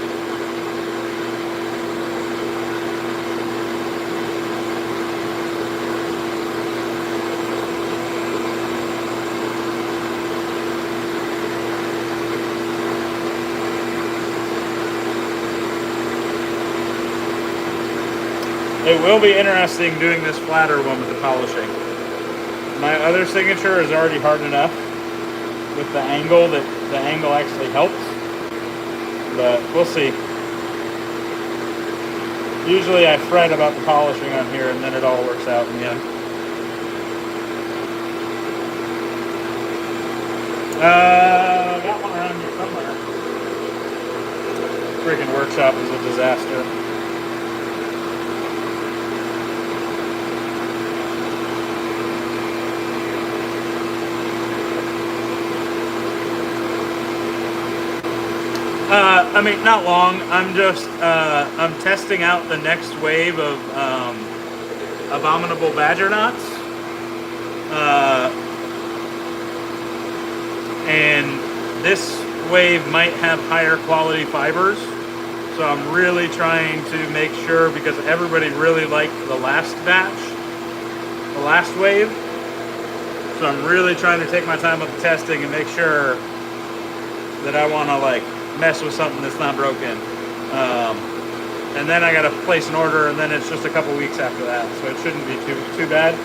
[SPEAKER 1] It will be interesting doing this flatter one with the polishing. My other signature is already hard enough with the angle that the angle actually helps, but we'll see. Usually I fret about the polishing on here and then it all works out in the end. Got one around here somewhere. Freaking workshop is a disaster. I mean, not long. I'm just, I'm testing out the next wave of abominable badger knots. And this wave might have higher quality fibers. So I'm really trying to make sure, because everybody really liked the last batch, the last wave. So I'm really trying to take my time with the testing and make sure that I want to like mess with something that's not broken, and then I gotta place an order, and then it's just a couple weeks after that, so it shouldn't be too bad.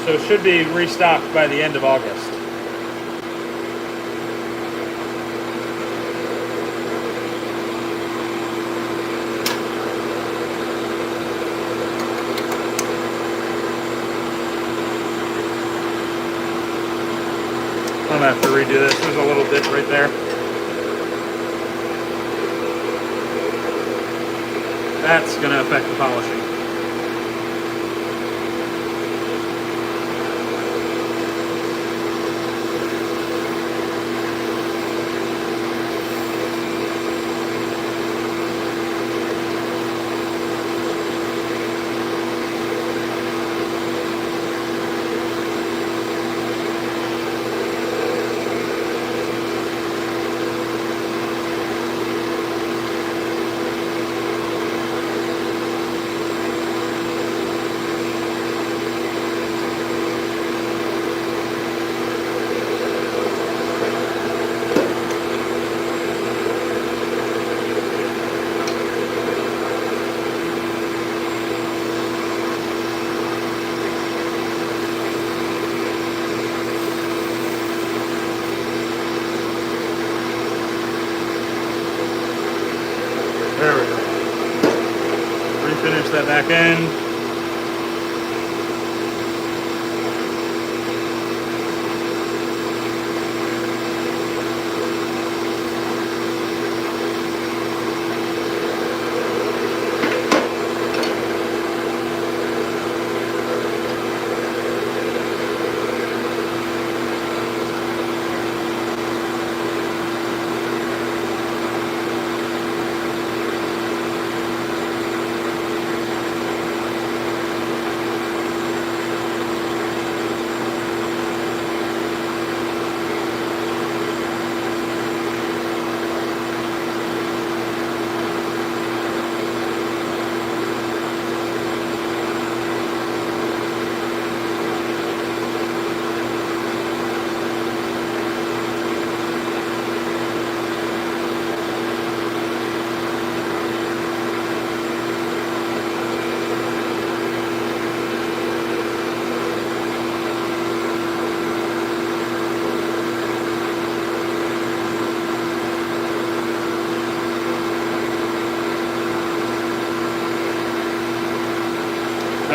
[SPEAKER 1] So it should be restocked by the end of August. I'm gonna have to redo this. There's a little dip right there. That's gonna affect the polishing. There we go. Refinish that back end.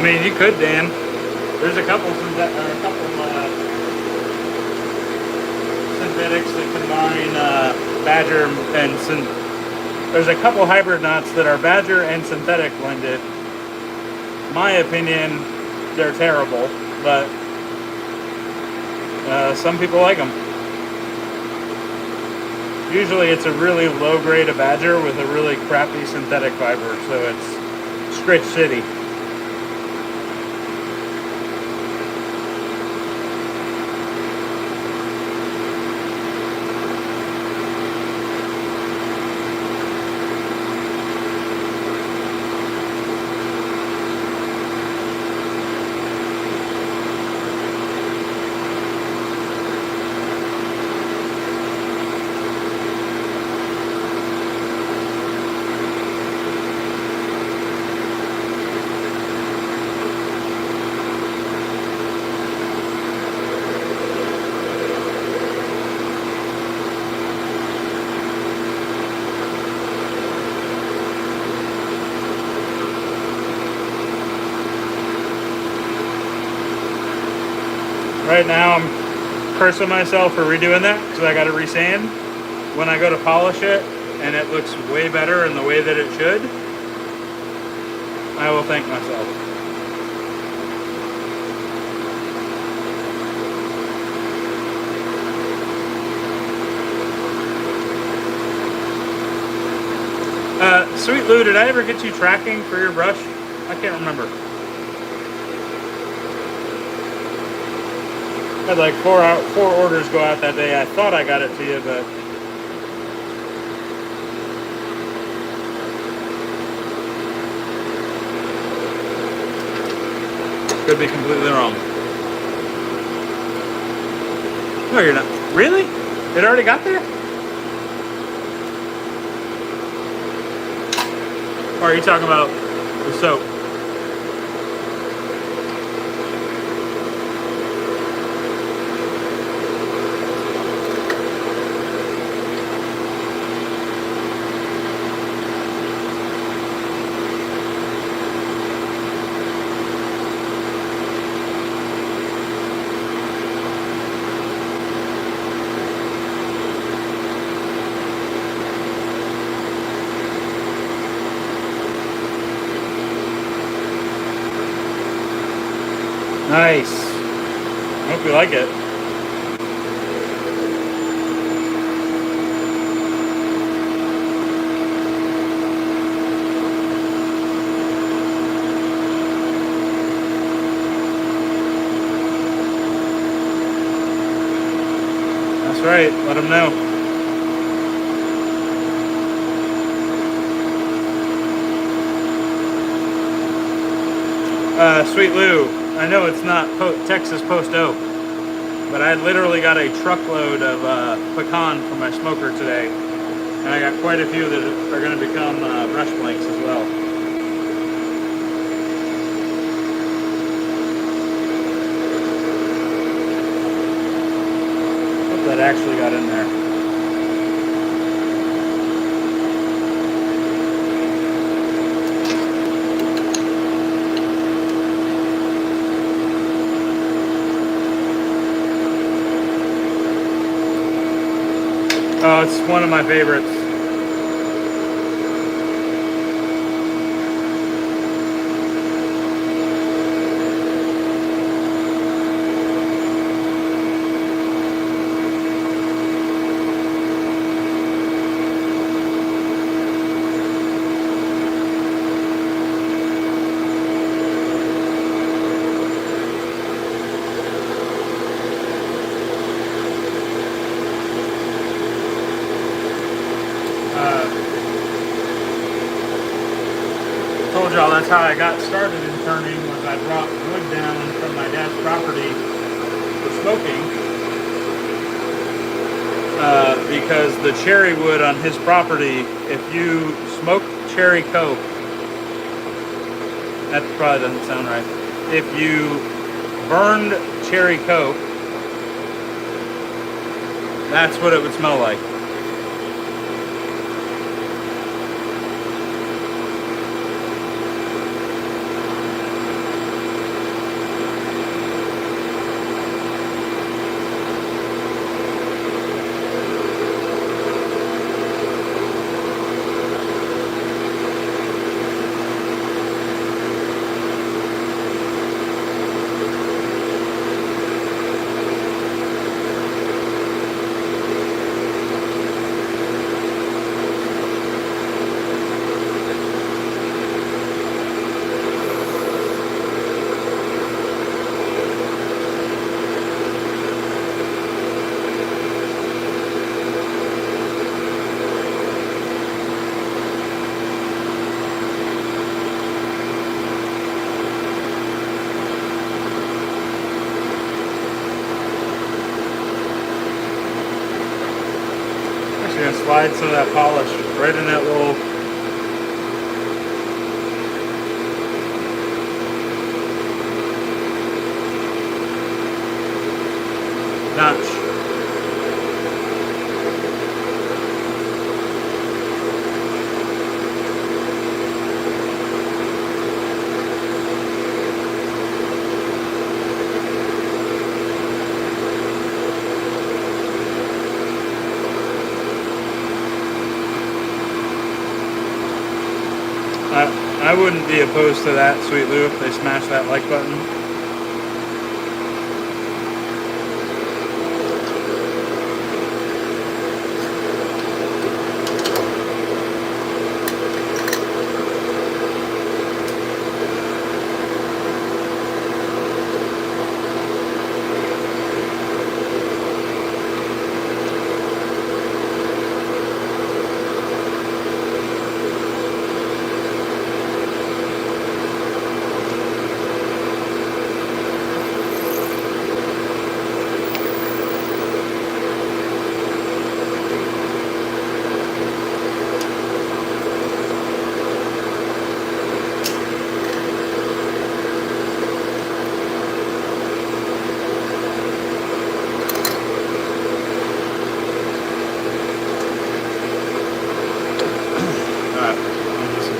[SPEAKER 1] I mean, you could, Dan. There's a couple synthetics that combine Badger and there's a couple hybrid knots that are Badger and synthetic blended. My opinion, they're terrible, but some people like them. Usually it's a really low grade of Badger with a really crappy synthetic fiber, so it's Scritch City. Right now I'm cursing myself for redoing that because I got to resand. When I go to polish it and it looks way better in the way that it should, I will thank myself. Sweet Lou, did I ever get you tracking for your brush? I can't remember. I had like four orders go out that day. I thought I got it to you, but could be completely wrong. No, you're not. Really? It already got there? Or are you talking about the soap? Nice. I hope you like it. That's right. Let them know. Sweet Lou, I know it's not Texas Post Oak, but I literally got a truckload of pecan from my smoker today, and I got quite a few that are going to become brush blanks as well. Hope that actually got in there. Oh, it's one of my favorites. Told y'all that's how I got started in turning, was I brought wood down from my dad's property for smoking, because the cherry wood on his property, if you smoke cherry coke, that probably doesn't sound right. If you burned cherry coke, that's what it would smell like. slide some of that polish right in that little notch. I wouldn't be opposed to that, Sweet Lou, if they smash that like button.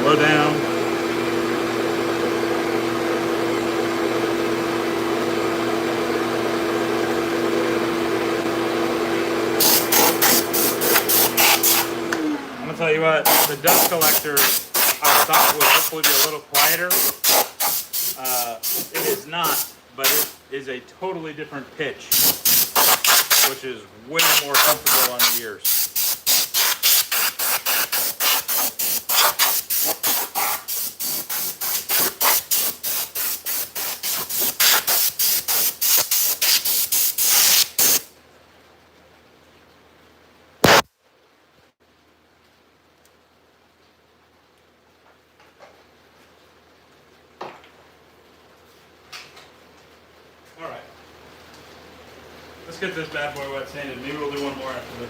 [SPEAKER 1] Slow down. I'm gonna tell you what, the dust collector I thought would hopefully be a little quieter. It is not, but it is a totally different pitch, which is way more comfortable on the ears. Alright, let's get this bad boy wet sanded. Maybe we'll do one more after this.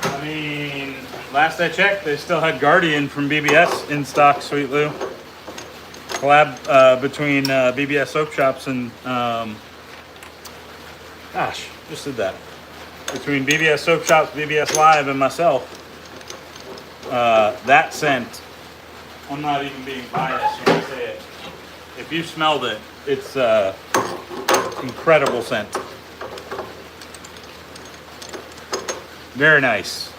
[SPEAKER 1] I mean, last I checked, they still had Guardian from BBS in stock, Sweet Lou. Collab between BBS Soap Shops and, gosh, just did that. Between BBS Soap Shops, BBS Live, and myself. That scent, I'm not even being biased when I say it. If you smelled it, it's incredible scent. Very nice.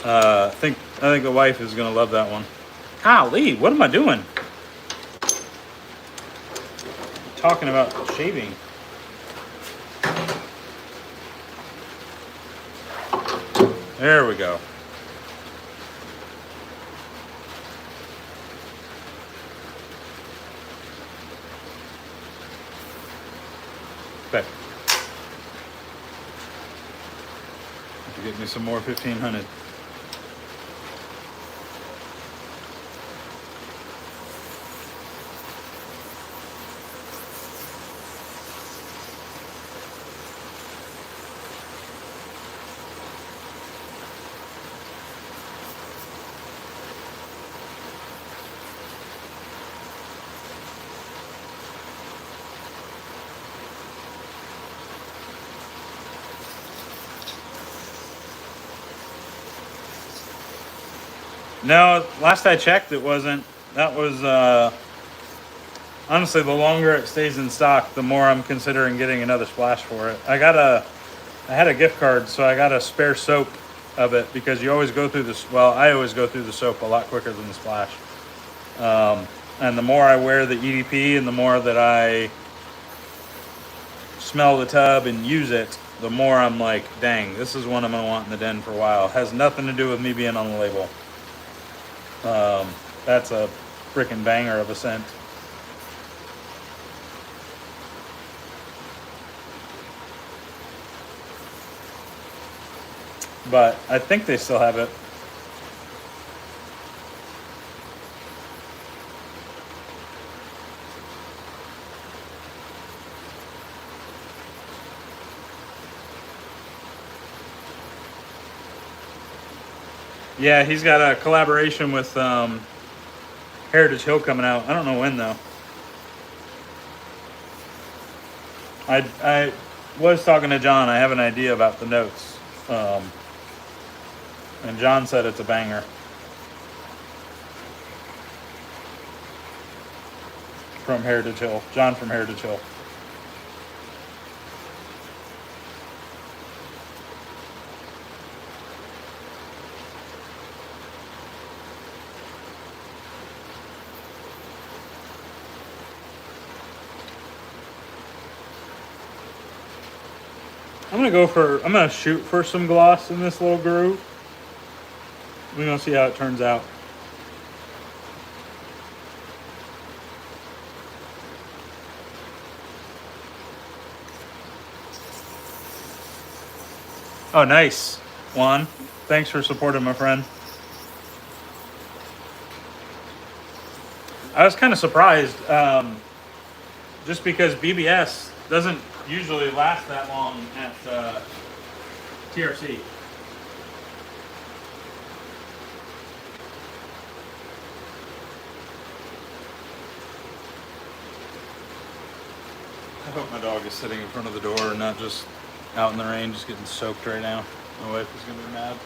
[SPEAKER 1] I think the wife is gonna love that one. Golly, what am I doing? I'm talking about shaving. There we go. Okay. Get me some more 1500. No, last I checked, it wasn't. That was, honestly, the longer it stays in stock, the more I'm considering getting another splash for it. I had a gift card, so I got a spare soap of it because you always go through this. Well, I always go through the soap a lot quicker than the splash. And the more I wear the EDP and the more that I smell the tub and use it, the more I'm like, dang, this is one I'm gonna want in the den for a while. It has nothing to do with me being on the label. That's a freaking banger of a scent. But I think they still have it. Yeah, he's got a collaboration with Heritage Hill coming out. I don't know when though. I was talking to John. I have an idea about the notes, and John said it's a banger. From Heritage Hill, John from Heritage Hill. I'm gonna shoot for some gloss in this little groove. We're gonna see how it turns out. Oh, nice, Juan. Thanks for supporting my friend. I was kind of surprised, just because BBS doesn't usually last that long at TRC. I hope my dog is sitting in front of the door and not just out in the rain, just getting soaked right now. My wife is gonna be mad.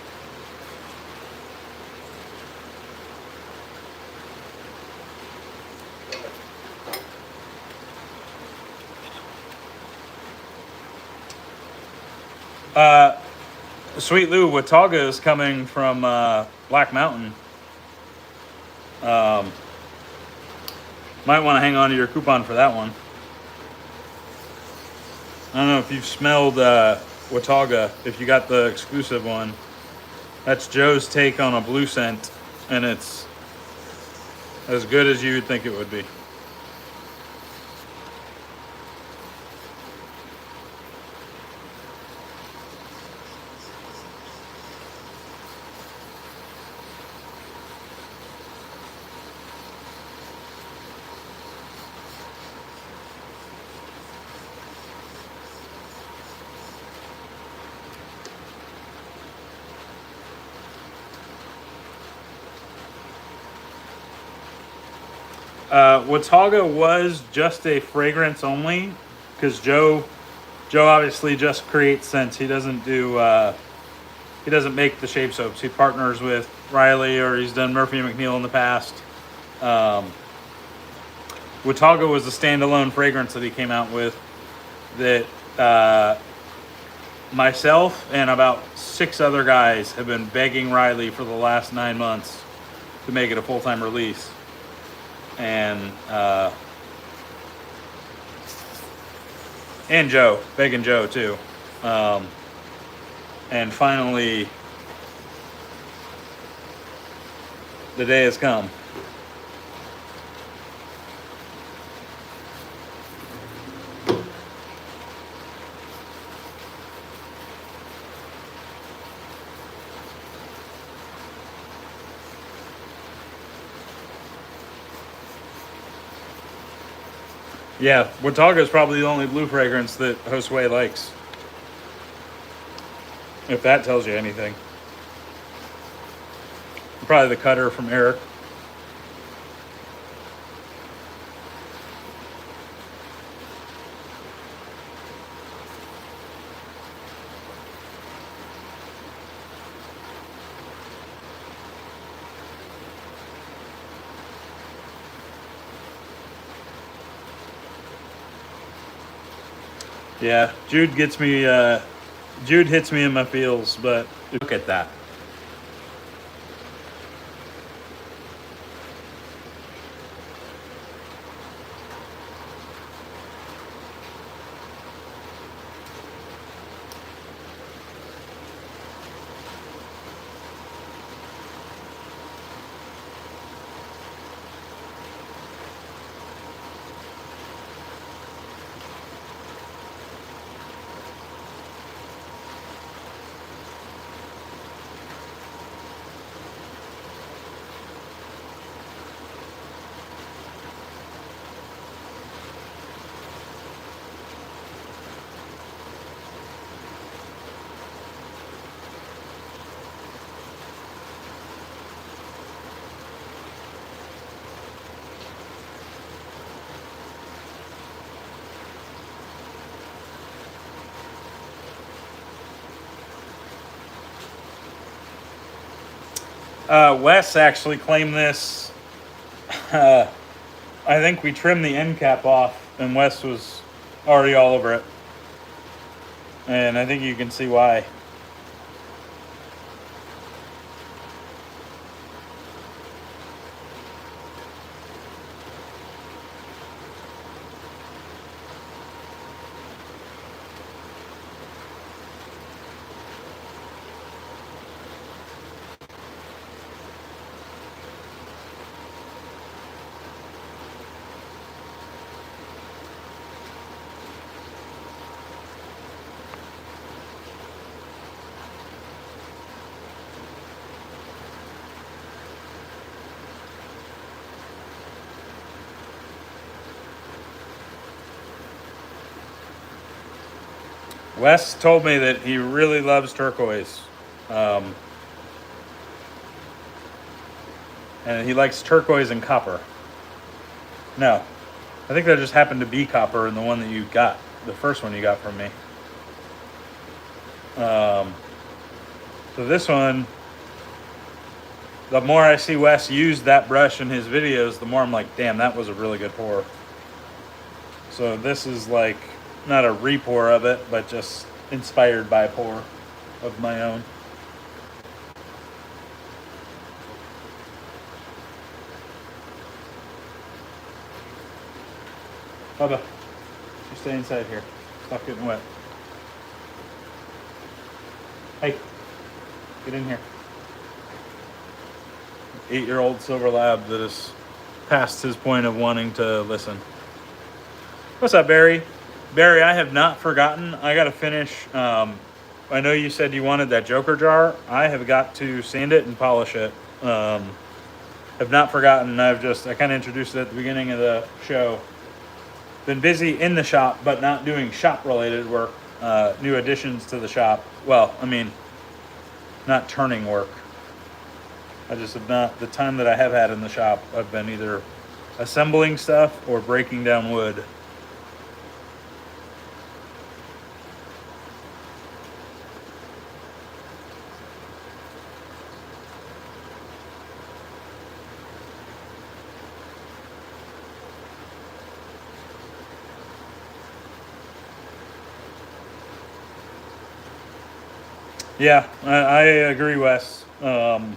[SPEAKER 1] Sweet Lou, Watauga is coming from Black Mountain. Might want to hang on to your coupon for that one. I don't know if you've smelled Watauga, if you got the exclusive one. That's Joe's take on a blue scent, and it's as good as you would think it would be. Watauga was just a fragrance only, because Joe obviously just creates scents. He doesn't do he doesn't make the shape soaps. He partners with Riley, or he's done Murphy McNeil in the past. Watauga was a standalone fragrance that he came out with that myself and about 6 other guys have been begging Riley for the last 9 months to make it a full-time release. And Joe, begging Joe too. And finally, the day has come. Yeah, Watauga is probably the only blue fragrance that Josue likes. If that tells you anything. Probably the cutter from Eric. Yeah, Jude gets me, Jude hits me in my feels, but look at that. Wes actually claimed this. I think we trimmed the end cap off, and Wes was already all over it. And I think you can see why. Wes told me that he really loves turquoise. And he likes turquoise and copper. No, I think that just happened to be copper in the one that you got, the first one you got from me. So this one, the more I see Wes use that brush in his videos, the more I'm like, damn, that was a really good pour. So this is like, not a re-pour of it, but just inspired by a pour of my own. Bubba, you stay inside here. Stop getting wet. Hey, get in here. 8-year-old silver lab that is past his point of wanting to listen. What's up, Barry? Barry, I have not forgotten. I got to finish. I know you said you wanted that Joker jar. I have got to sand it and polish it. Have not forgotten. I kind of introduced it at the beginning of the show. Been busy in the shop, but not doing shop-related work. New additions to the shop. Well, I mean, not turning work. I just have not, the time that I have had in the shop, I've been either assembling stuff or breaking down wood. Yeah, I agree, Wes. When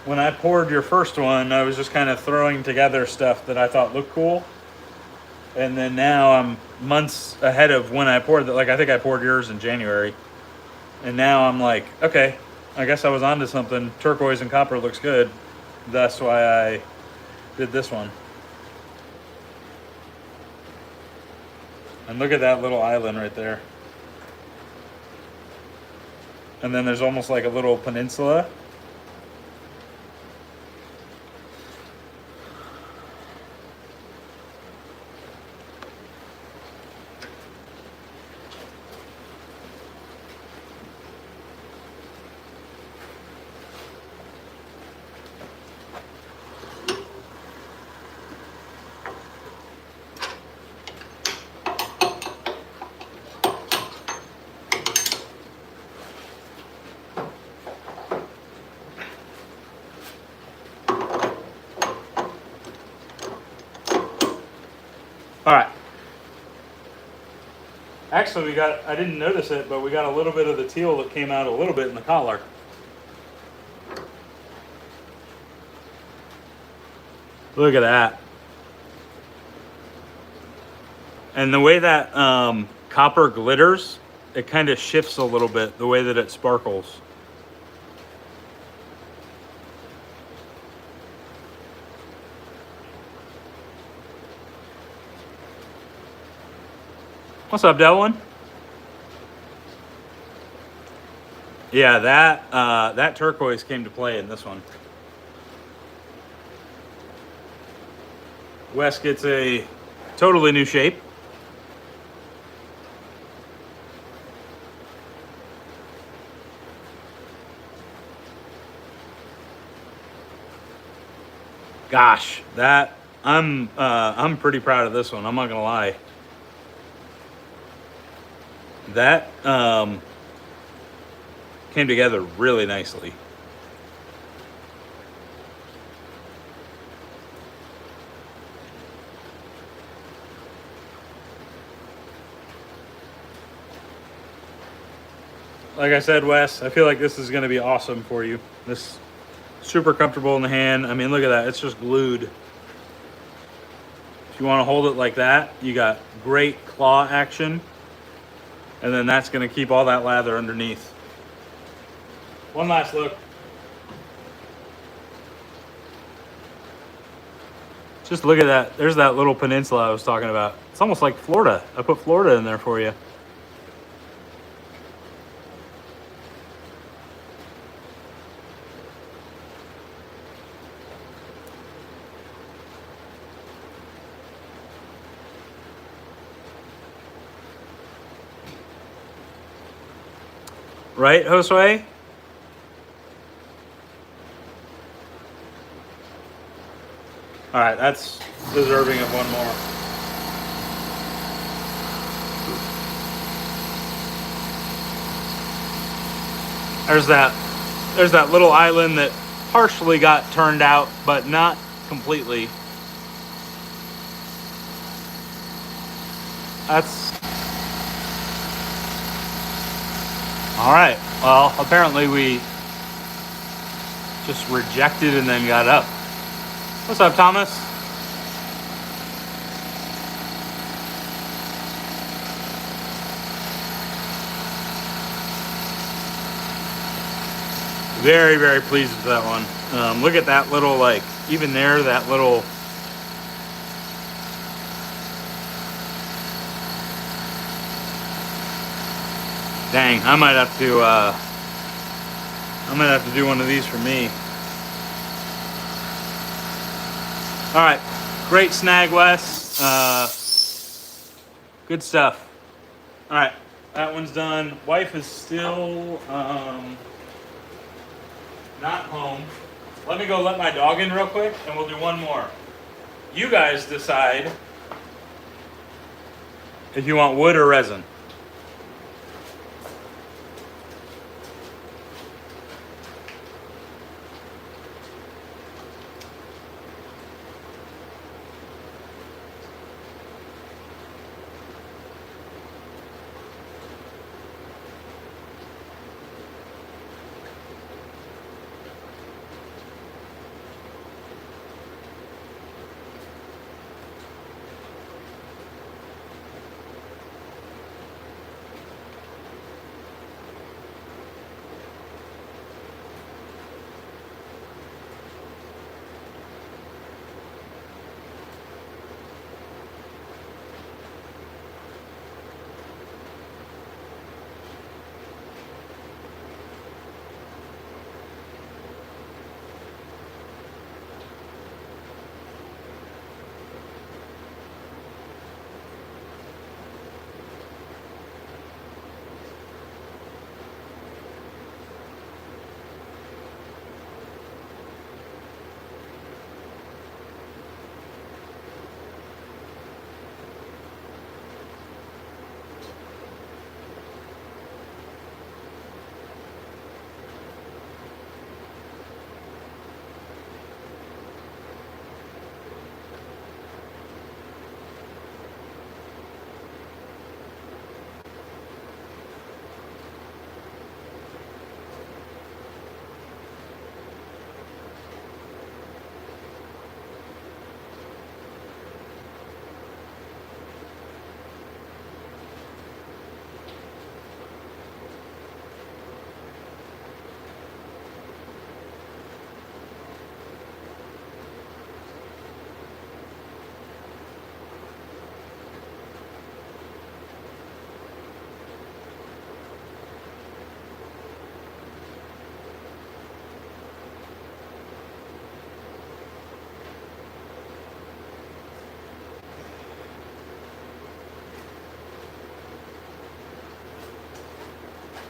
[SPEAKER 1] I poured your first one, I was just kind of throwing together stuff that I thought looked cool. And then now I'm months ahead of when I poured that. Like, I think I poured yours in January. And now I'm like, okay, I guess I was onto something. Turquoise and copper looks good. That's why I did this one. And look at that little island right there. And then there's almost like a little peninsula. All right. Actually, I didn't notice it, but we got a little bit of the teal that came out a little bit in the collar. Look at that. And the way that copper glitters, it kind of shifts a little bit, the way that it sparkles. What's up, Delwyn? Yeah, that turquoise came to play in this one. Wes gets a totally new shape. Gosh, I'm pretty proud of this one. I'm not gonna lie. That came together really nicely. Like I said, Wes, I feel like this is going to be awesome for you. This super comfortable in the hand. I mean, look at that. It's just glued. If you want to hold it like that, you got great claw action. And then that's going to keep all that lather underneath. One last look. Just look at that. There's that little peninsula I was talking about. It's almost like Florida. I put Florida in there for you. Right, Josue? All right, that's deserving of one more. There's that little island that partially got turned out, but not completely. That's all right. Well, apparently we just rejected and then got up. What's up, Thomas? Very, very pleased with that one. Look at that little, like, even there, that little. Dang, I might have to do one of these for me. All right, great snag, Wes. Good stuff. All right, that one's done. Wife is still not home. Let me go let my dog in real quick, and we'll do one more. You guys decide if you want wood or resin.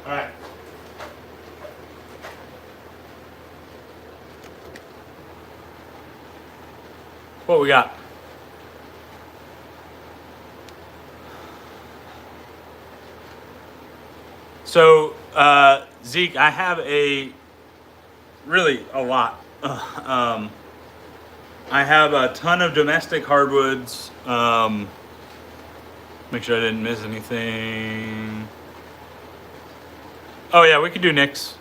[SPEAKER 1] All right. What we got? So, Zeke, I have a lot. I have a ton of domestic hardwoods. Make sure I didn't miss anything. Oh yeah, we could do Nick's.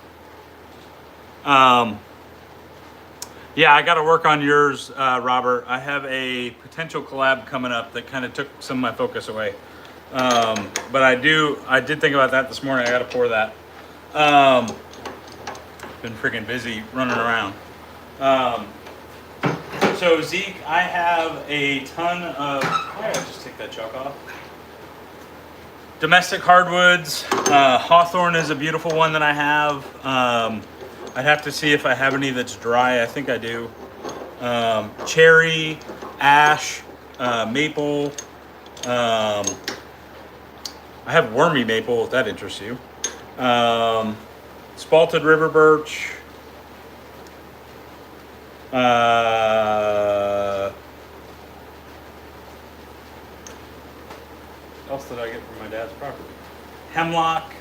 [SPEAKER 1] Yeah, I got to work on yours, Robert. I have a potential collab coming up that kind of took some of my focus away. But I did think about that this morning. I got to pour that. Been freaking busy running around. So Zeke, I have a ton of. Why did I just take that chuck off? Domestic hardwoods. Hawthorn is a beautiful one that I have. I'd have to see if I have any that's dry. I think I do. Cherry, ash, maple. I have wormy maple, if that interests you. Spalted river birch. What else did I get from my dad's property? Hemlock.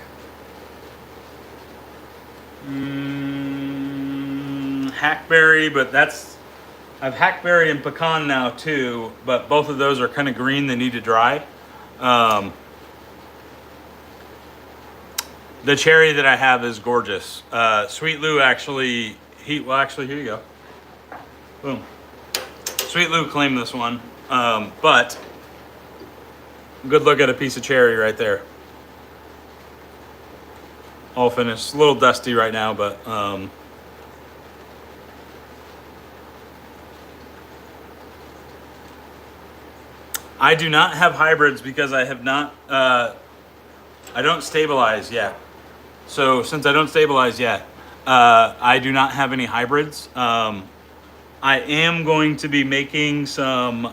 [SPEAKER 1] Hackberry, but I have hackberry and pecan now too, but both of those are kind of green. They need to dry. The cherry that I have is gorgeous. Sweet Lou actually, here you go. Boom. Sweet Lou claimed this one, but good look at a piece of cherry right there. All finished. A little dusty right now, but I do not have hybrids because I have not. I don't stabilize yet. So since I don't stabilize yet, I do not have any hybrids. I am going to be making some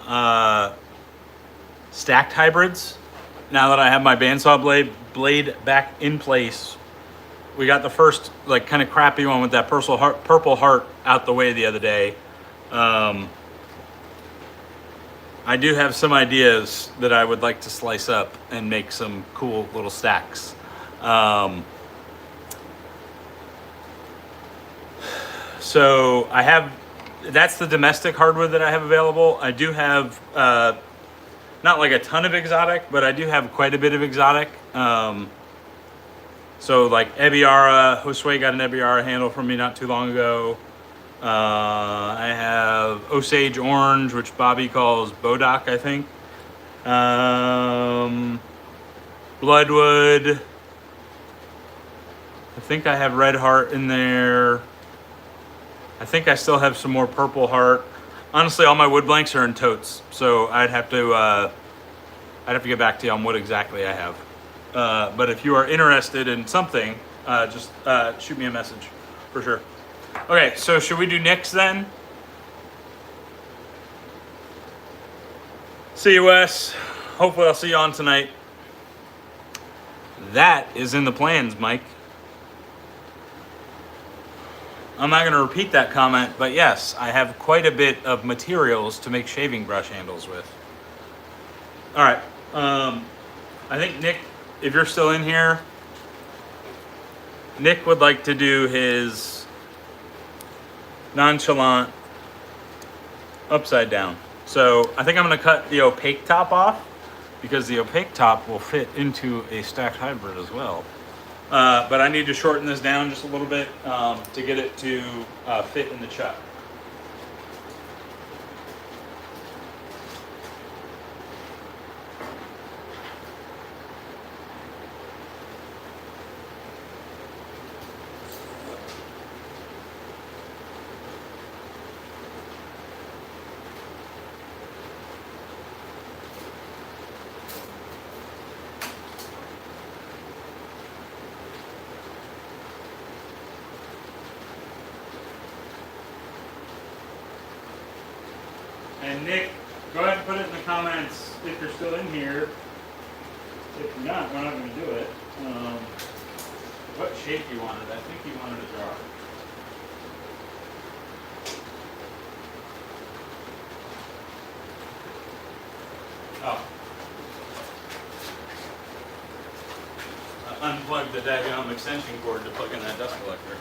[SPEAKER 1] stacked hybrids now that I have my bandsaw blade back in place. We got the first like kind of crappy one with that purple heart out the way the other day. I do have some ideas that I would like to slice up and make some cool little stacks. So that's the domestic hardwood that I have available. I do have, not like a ton of exotic, but I do have quite a bit of exotic. So like Ebiara, Josue got an Ebiara handle from me not too long ago. I have Osage Orange, which Bobby calls Bodoc, I think. Bloodwood. I think I have Red Heart in there. I think I still have some more Purple Heart. Honestly, all my wood blanks are in totes, so I'd have to get back to you on what exactly I have. But if you are interested in something, just shoot me a message for sure. Okay, so should we do Nick's then? See you, Wes. Hopefully I'll see you on tonight. That is in the plans, Mike. I'm not going to repeat that comment, but yes, I have quite a bit of materials to make shaving brush handles with. All right. I think Nick, if you're still in here, Nick would like to do his nonchalant upside down. So I think I'm going to cut the opaque top off because the opaque top will fit into a stacked hybrid as well. But I need to shorten this down just a little bit to get it to fit in the chuck. And Nick, go ahead and put it in the comments if you're still in here. If you're not, we're not going to do it. What shape you wanted? I think you wanted a jar. Oh. I unplugged the daggone extension cord to plug in that dust collector.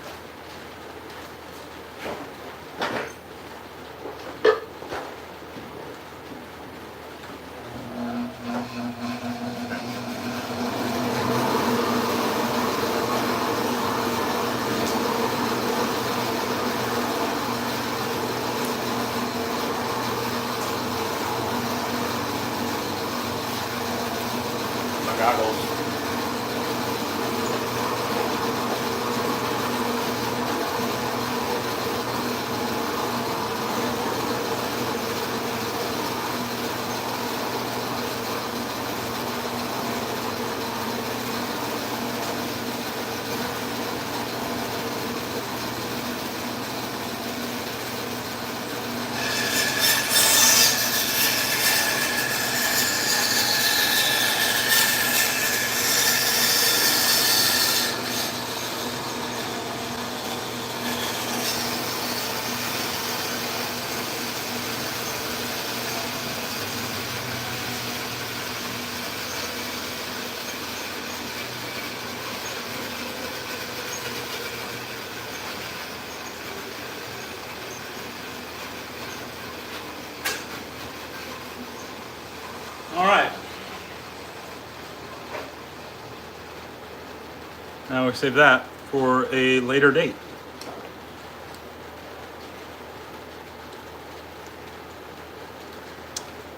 [SPEAKER 1] Now we save that for a later date.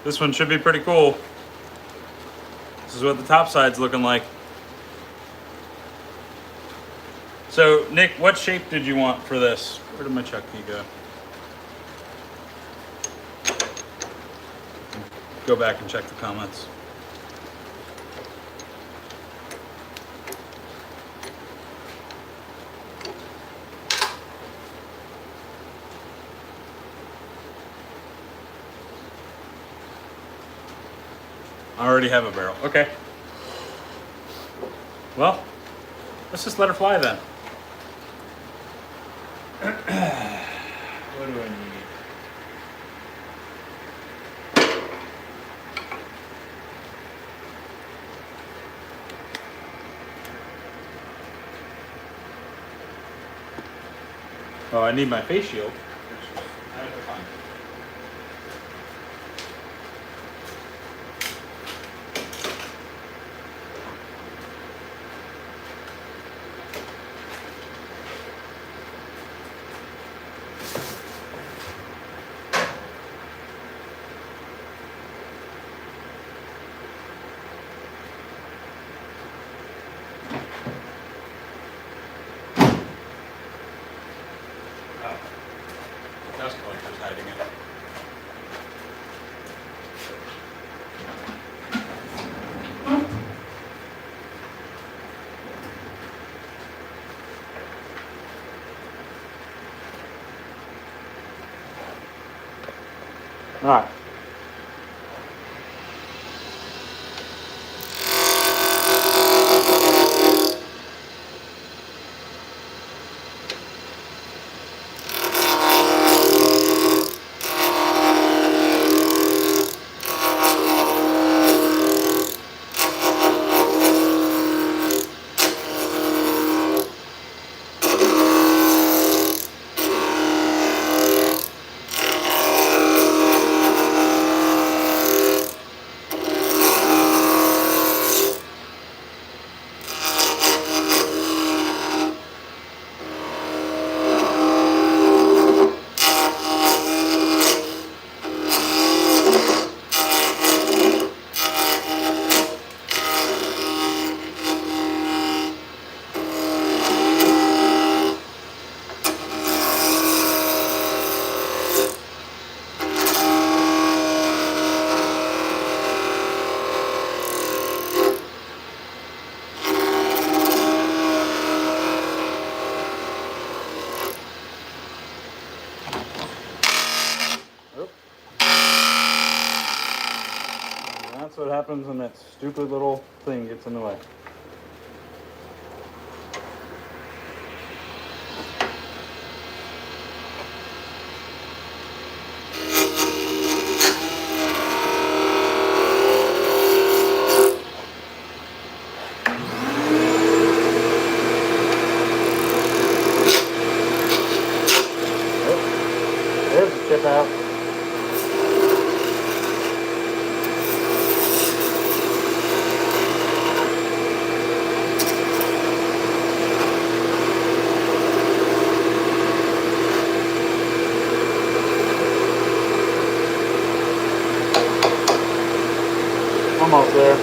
[SPEAKER 1] This one should be pretty cool. This is what the top side's looking like. So, Nick, what shape did you want for this? Where did my chuck key go? Go back and check the comments. I already have a barrel. Okay. Well, let's just let her fly then. What do I need? Oh, I need my face shield. I have to find it. Dust collector's hiding it. All right. That's what happens when that stupid little thing gets in the way. Oh, there's the chip out. Almost there.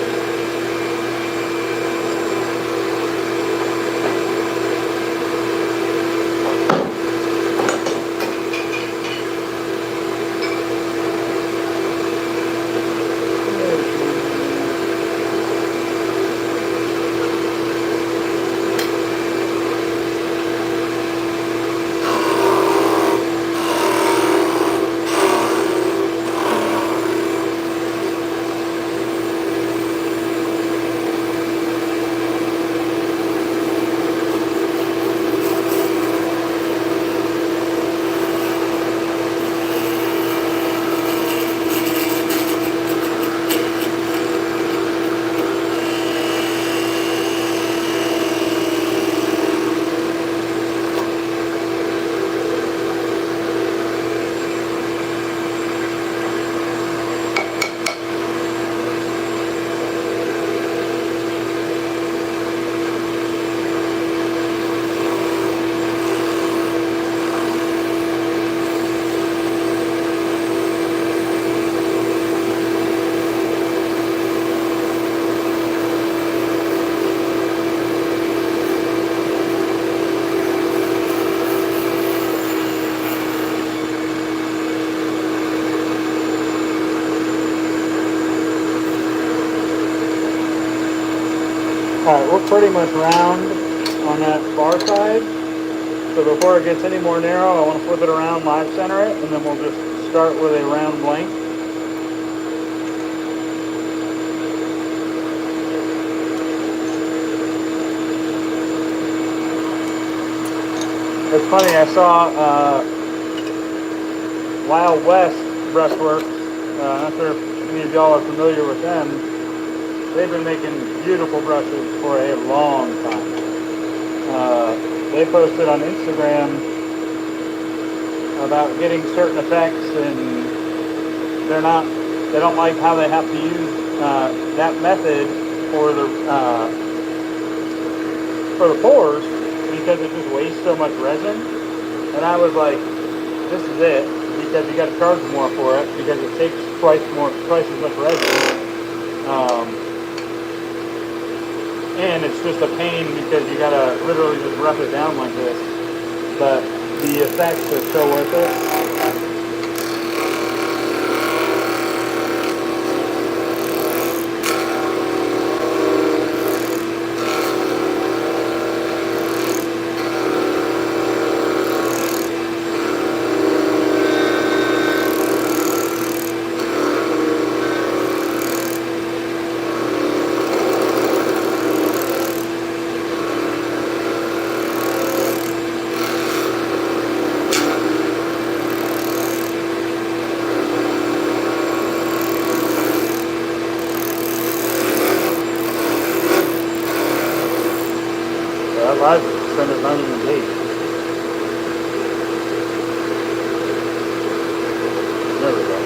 [SPEAKER 2] pretty much round on that far side. So before it gets any more narrow, I want to flip it around, live center it, and then we'll just start with a round blank. It's funny, I saw Wild West Brushworks. I'm not sure if any of y'all are familiar with them. They've been making beautiful brushes for a long time. They posted on Instagram about getting certain effects, and they don't like how they have to use that method for the pours, because it just wastes so much resin. And I was like, this is it, because you got to charge more for it because it takes twice as much resin. And it's just a pain because you gotta literally just rough it down like this. But the effects are so worth it. That live center's not even engaged. There we go.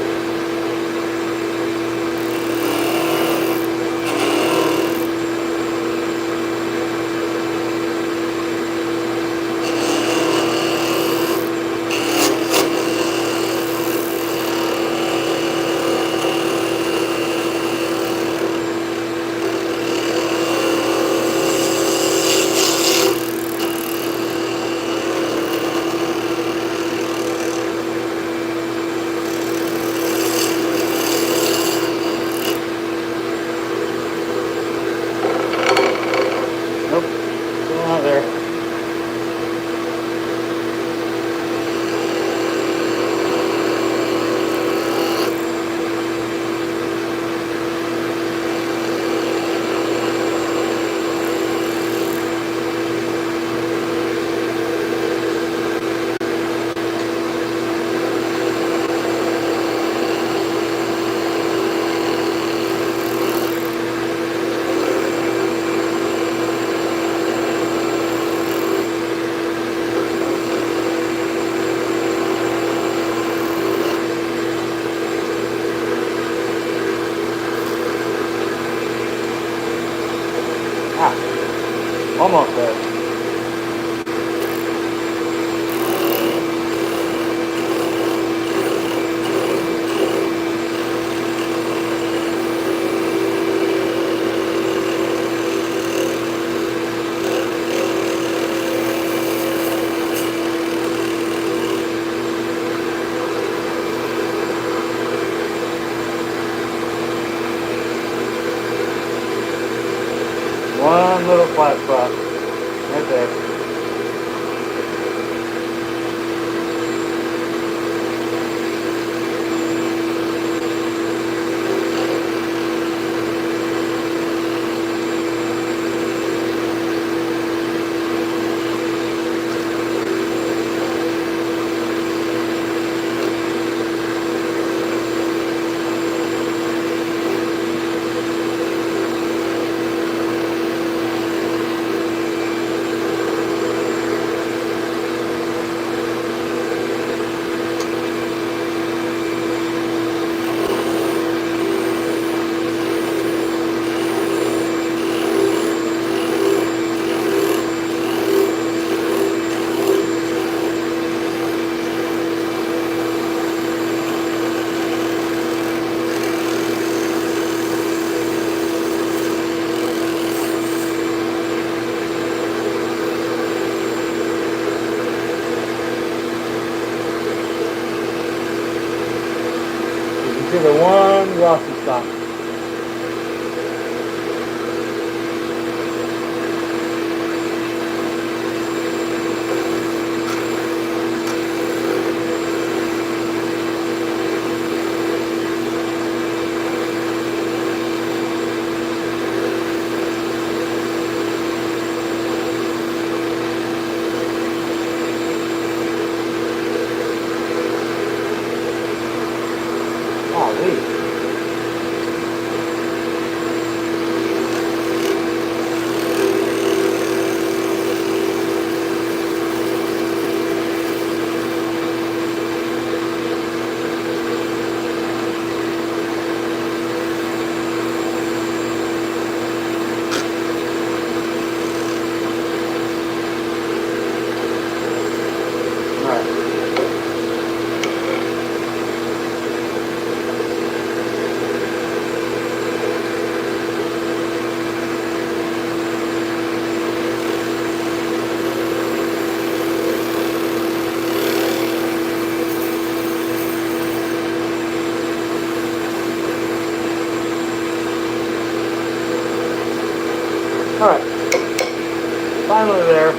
[SPEAKER 2] there.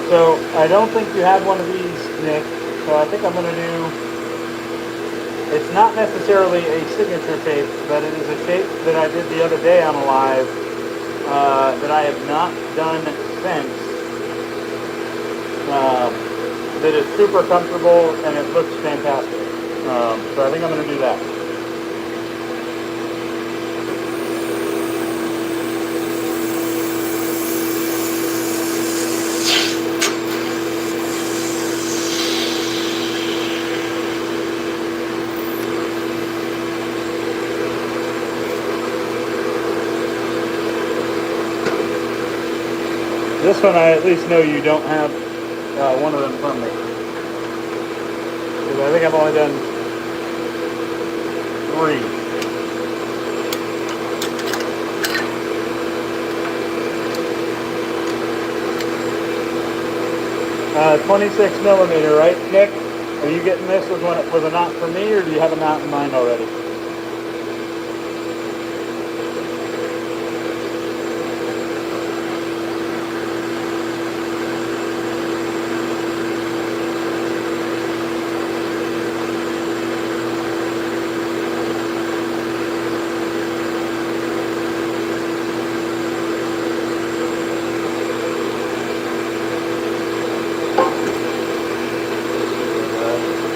[SPEAKER 2] So I don't think you have one of these, Nick. So I think I'm going to do, it's not necessarily a signature shape, but it is a shape that I did the other day on a live that I have not done since. That is super comfortable and it looks fantastic. So I think I'm going to do that. This one I at least know you don't have one of them from me. Because I think I've only done 3. 26 millimeter, right, Nick? Are you getting this with a knot for me, or do you have a knot in mind already?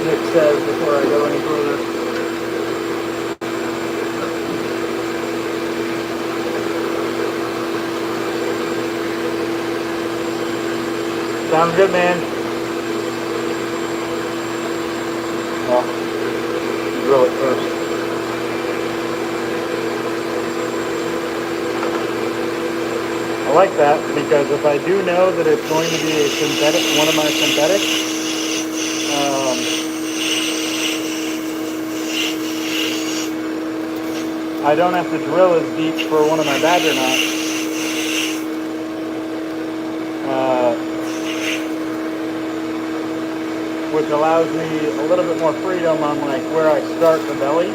[SPEAKER 2] Nick says before I go any further. Sounds good, man. Well, drill it first. I like that because if I do know that it's going to be a synthetic, one of my synthetics, I don't have to drill as deep for one of my badger knots. Which allows me a little bit more freedom on like where I start the belly.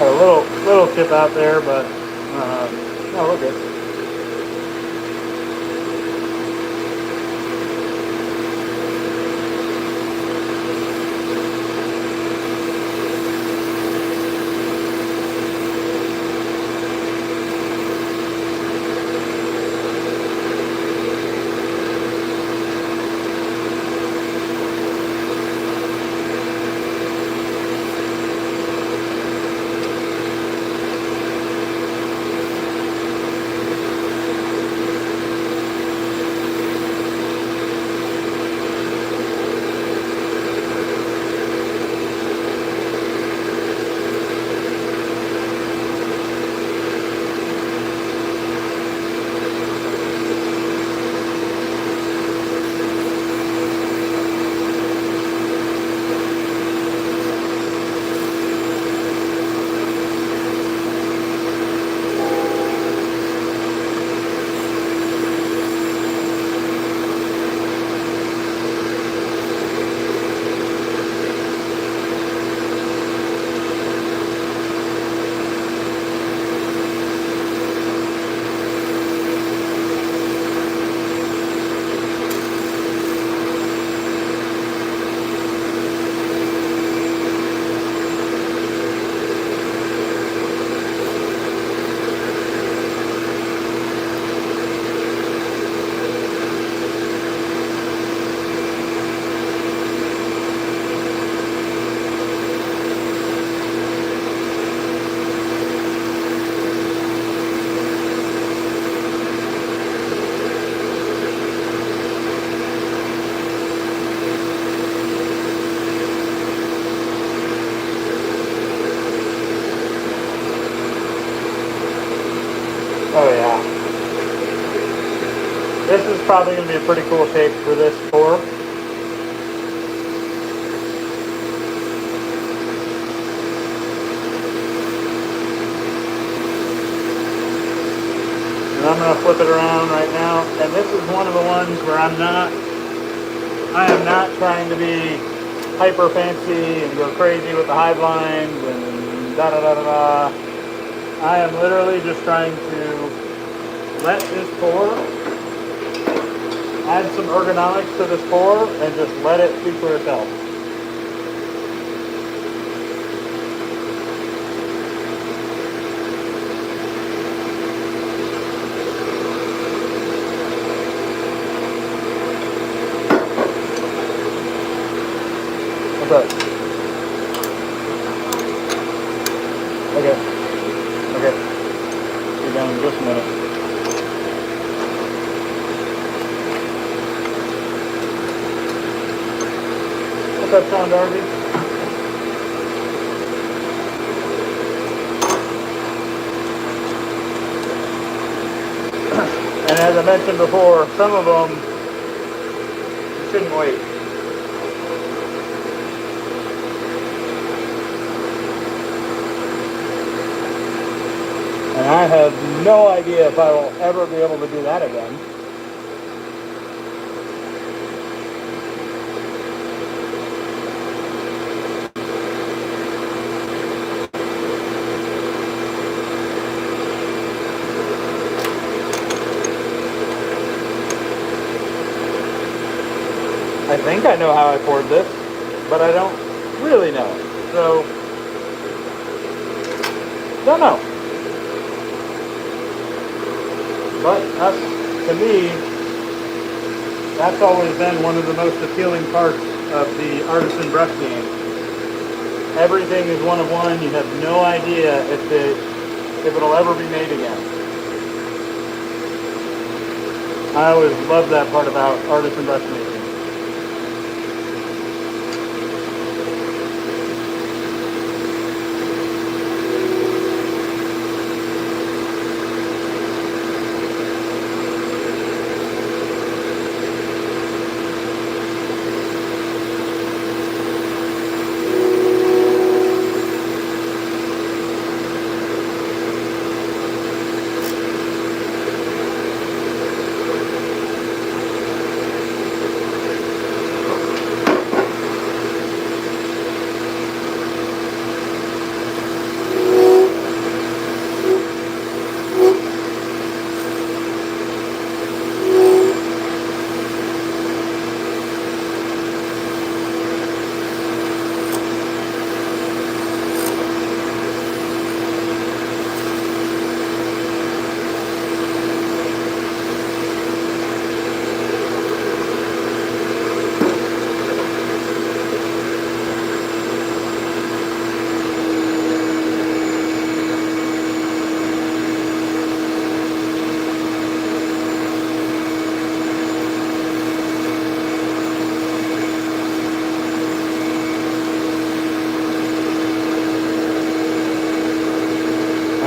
[SPEAKER 2] A little tip out there, but no, we're good. probably going to be a pretty cool shape for this pour. And I'm going to flip it around right now. And this is one of the ones where I am not trying to be hyper fancy and go crazy with the hide lines and da da da da da. I am literally just trying to let this pour, add some ergonomics to this pour, and just let it speak for itself. What's up? Okay. Okay. Be done in just a minute. What's up, Sean Darby? And as I mentioned before, some of them you shouldn't wait. And I have no idea if I will ever be able to do that again. I think I know how I poured this, but I don't really know. So, don't know. But to me, that's always been one of the most appealing parts of the artisan brush game. Everything is one of one. You have no idea if it'll ever be made again. I always love that part about artisan brush making.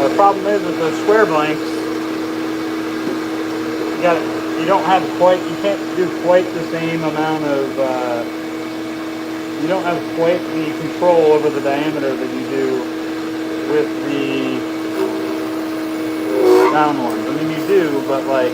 [SPEAKER 2] The problem is with those square blanks, you can't do quite the same amount of, you don't have quite the control over the diameter that you do with the down ones. I mean, you do, but like,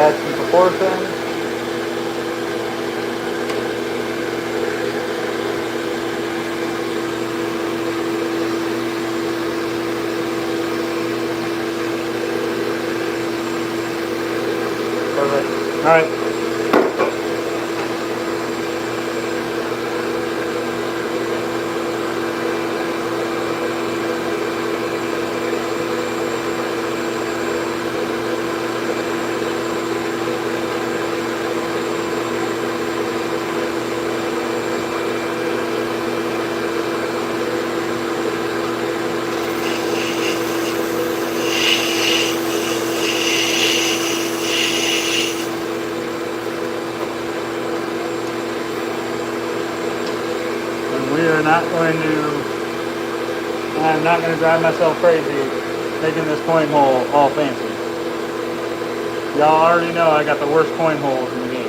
[SPEAKER 2] add some proportion. Perfect. All right. I'm not going to drive myself crazy making this coin hole all fancy. Y'all already know I got the worst coin holes in the game.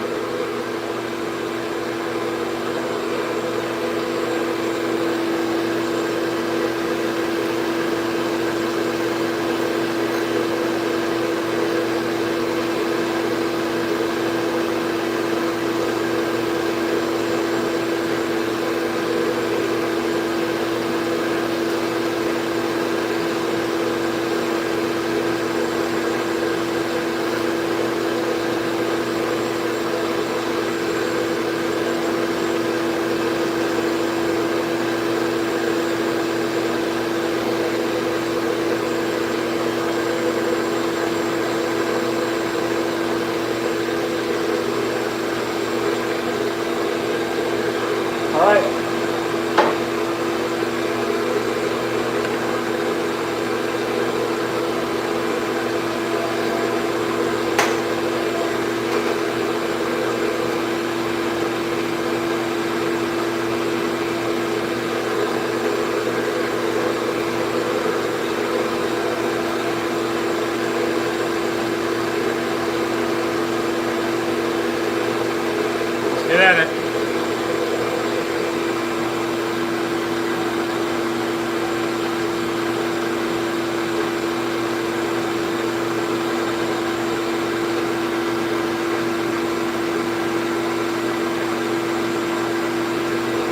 [SPEAKER 2] Get at it.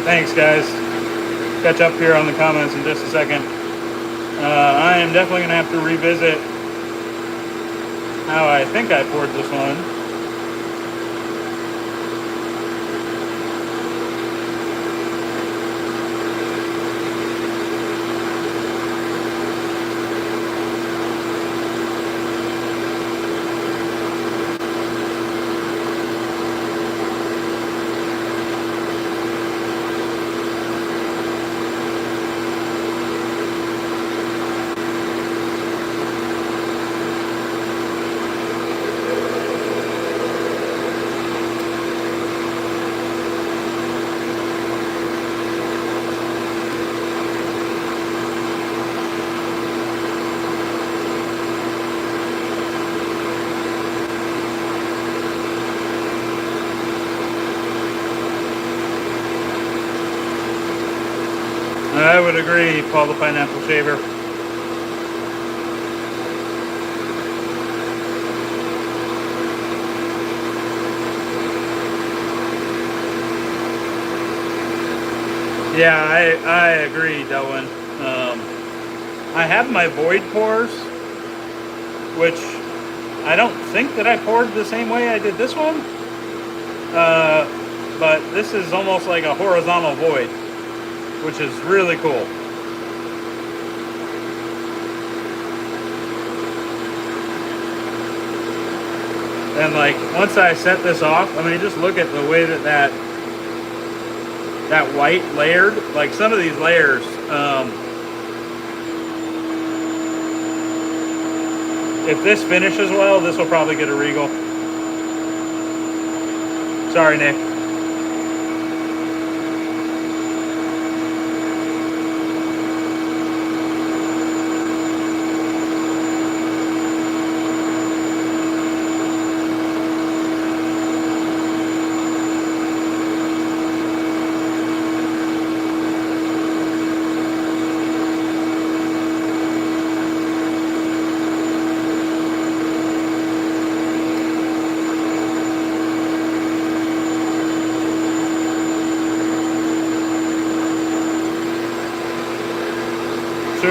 [SPEAKER 2] Thanks, guys. Catch up here on the comments in just a second. I am definitely going to have to revisit how I think I poured this one. I would agree, Paul the Pineapple Shaver. Yeah, I agree, Delwyn. I have my void pours, which I don't think that I poured the same way I did this one. But this is almost like a horizontal void, which is really cool. And like, once I set this off, I mean, just look at the way that white layered, like some of these layers, if this finishes well, this will probably get a Regal. Sorry, Nick.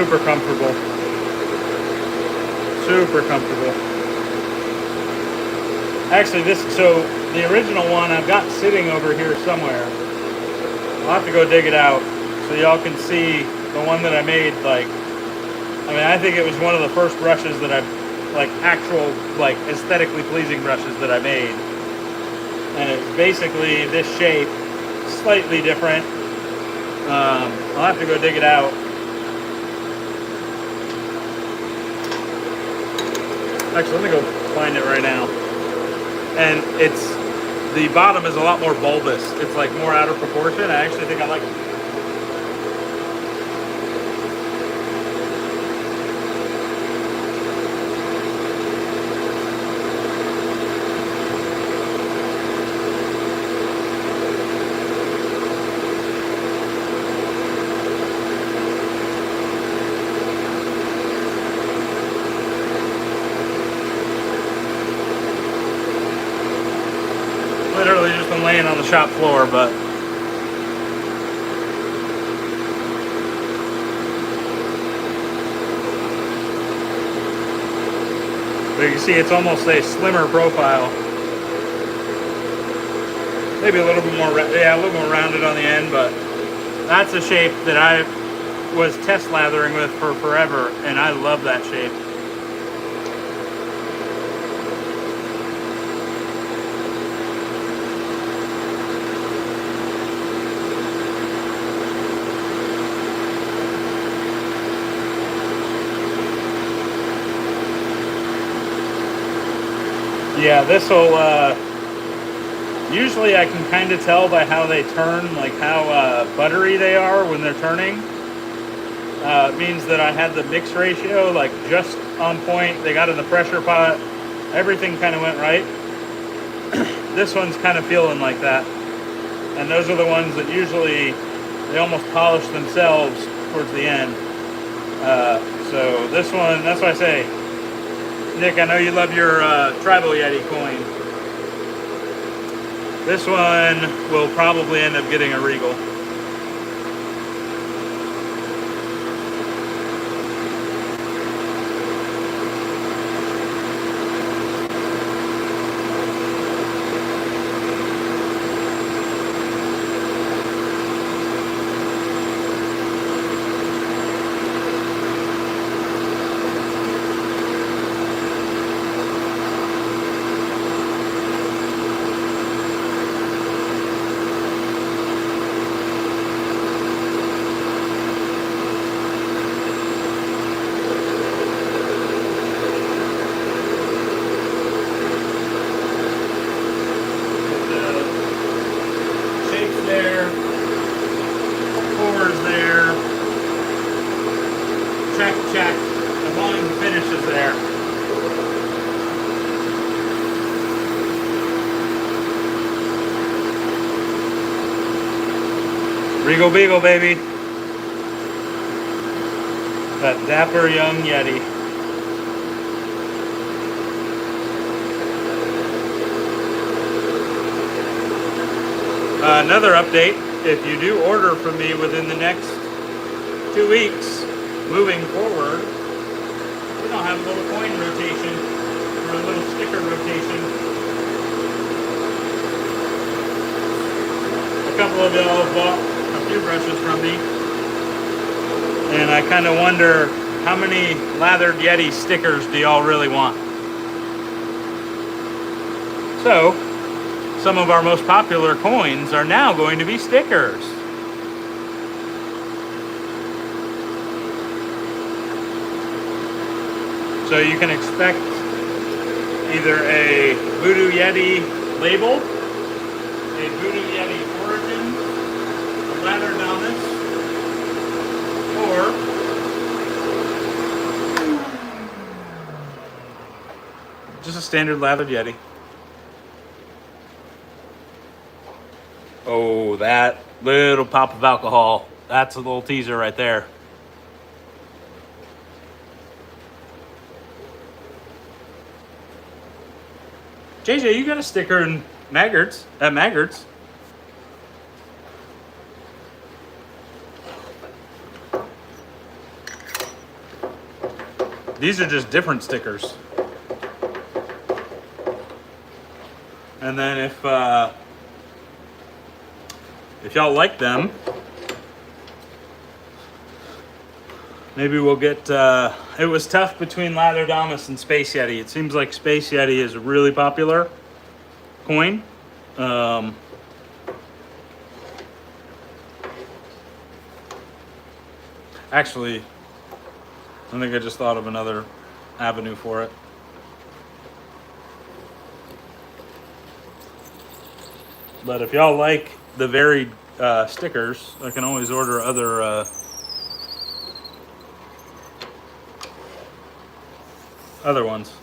[SPEAKER 2] Super comfortable. Super comfortable. Actually, so the original one I've got sitting over here somewhere. I'll have to go dig it out so y'all can see the one that I made. Like, I mean, I think it was one of the first brushes that actual, like, aesthetically pleasing brushes that I made. And it's basically this shape, slightly different. I'll have to go dig it out. Actually, let me go find it right now. And the bottom is a lot more bulbous. It's like more out of proportion. I actually think I like it. Literally just been laying on the shop floor, but you can see it's almost a slimmer profile. Maybe a little bit more, a little more rounded on the end, but that's a shape that I was test lathering with for forever, and I love that shape. Yeah, this will, usually I can kind of tell by how they turn, like how buttery they are when they're turning. It means that I had the mix ratio like just on point. They got in the pressure pot. Everything kind of went right. This one's kind of feeling like that. And those are the ones that usually, they almost polish themselves towards the end. So this one, that's why I say, Nick, I know you love your Tribal Yeti coin. This one will probably end up getting a Regal. There, POURS there, check, the volume finish is there. Regal Beagle, baby. That dapper young Yeti. Another update, if you do order from me within the next 2 weeks, moving forward, we're going to have a little coin rotation, or a little sticker rotation. A couple of y'all have bought a few brushes from me, and I kind of wonder how many Lathered Yeti stickers do y'all really want? So, some of our most popular coins are now going to be stickers. So you can expect either a Voodoo Yeti label, a Voodoo Yeti origin, a lather dominance, or just a standard Lathered Yeti. Oh, that little pop of alcohol. That's a little teaser right there. JJ, you got a sticker in Maggart's, at Maggart's.
[SPEAKER 1] These are just different stickers. And then if y'all like them, maybe we'll get, it was tough between Lathered and Space Yeti. It seems like Space Yeti is a really popular coin. Actually, I think I just thought of another avenue for it. But if y'all like the varied stickers, I can always order other ones.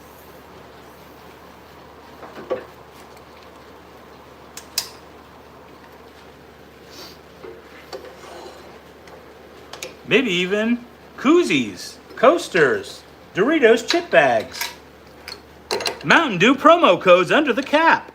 [SPEAKER 1] Maybe even koozies, coasters, Doritos chip bags, Mountain Dew promo codes under the cap.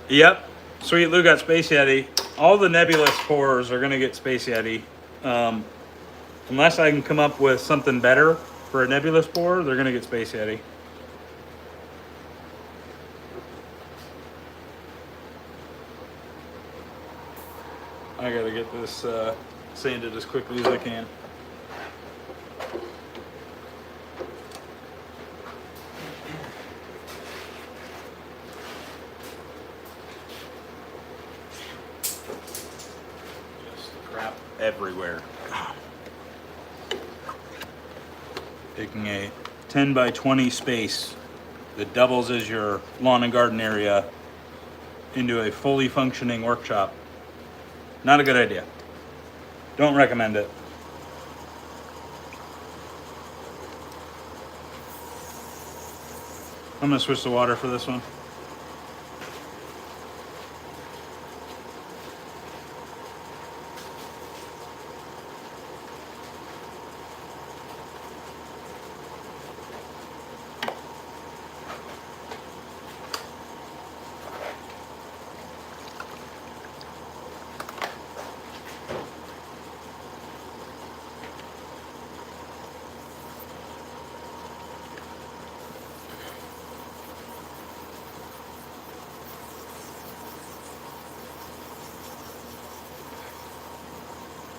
[SPEAKER 1] Yep, Sweet Lou got Space Yeti. All the nebulous POURS are gonna get Space Yeti. Unless I can come up with something better for a nebulous POUR, they're gonna get Space Yeti. I gotta get this sanded as quickly as I can. Crap everywhere. Taking a 10 by 20 space that doubles as your lawn and garden area into a fully functioning workshop. Not a good idea. Don't recommend it. I'm gonna switch the water for this one.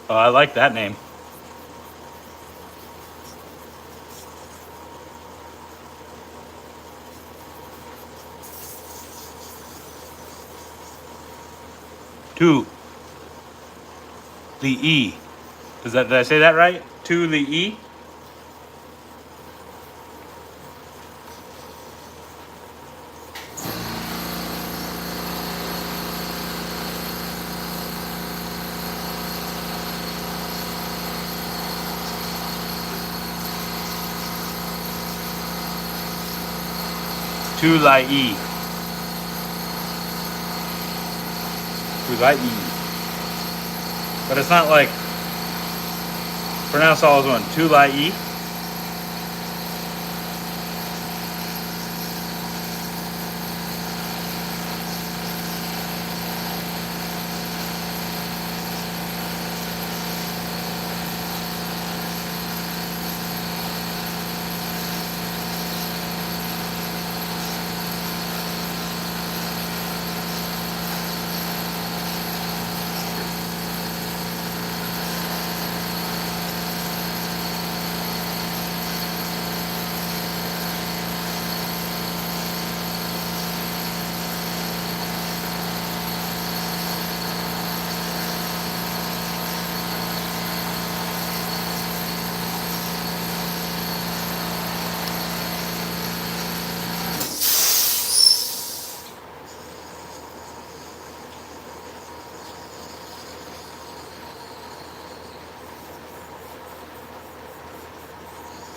[SPEAKER 1] Oh, I like that name. To the E. Did I say that right? To the E? To la E. To la E. But it's not like pronounce all as one. To la E.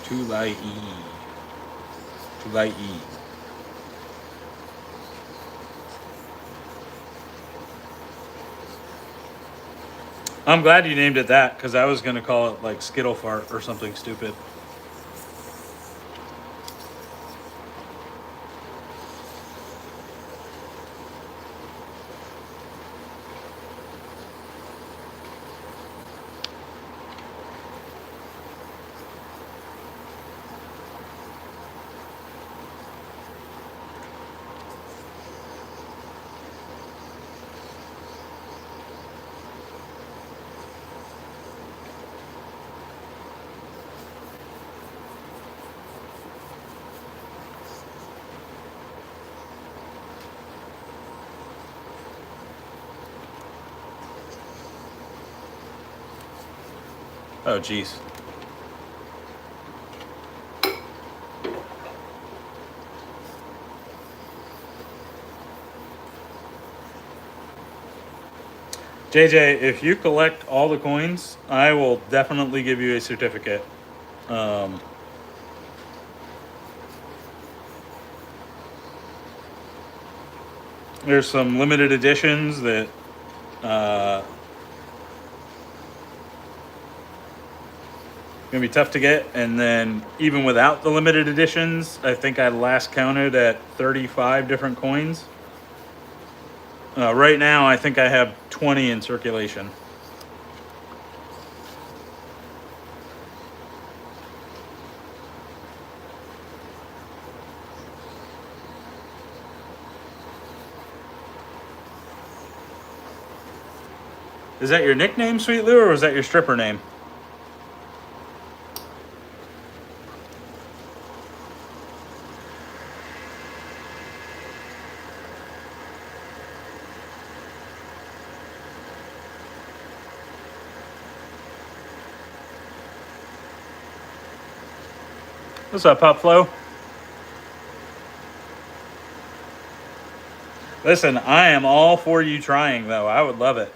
[SPEAKER 1] To la E. To la E. I'm glad you named it that, because I was going to call it like Skittle Fart or something stupid. Oh, geez. JJ, if you collect all the coins, I will definitely give you a certificate. There's some limited editions that gonna be tough to get, and then even without the limited editions, I think I last counted at 35 different coins. Right now, I think I have 20 in circulation. Is that your nickname, Sweet Lou, or was that your stripper name? What's up, Pop Flo? Listen, I am all for you trying, though. I would love it.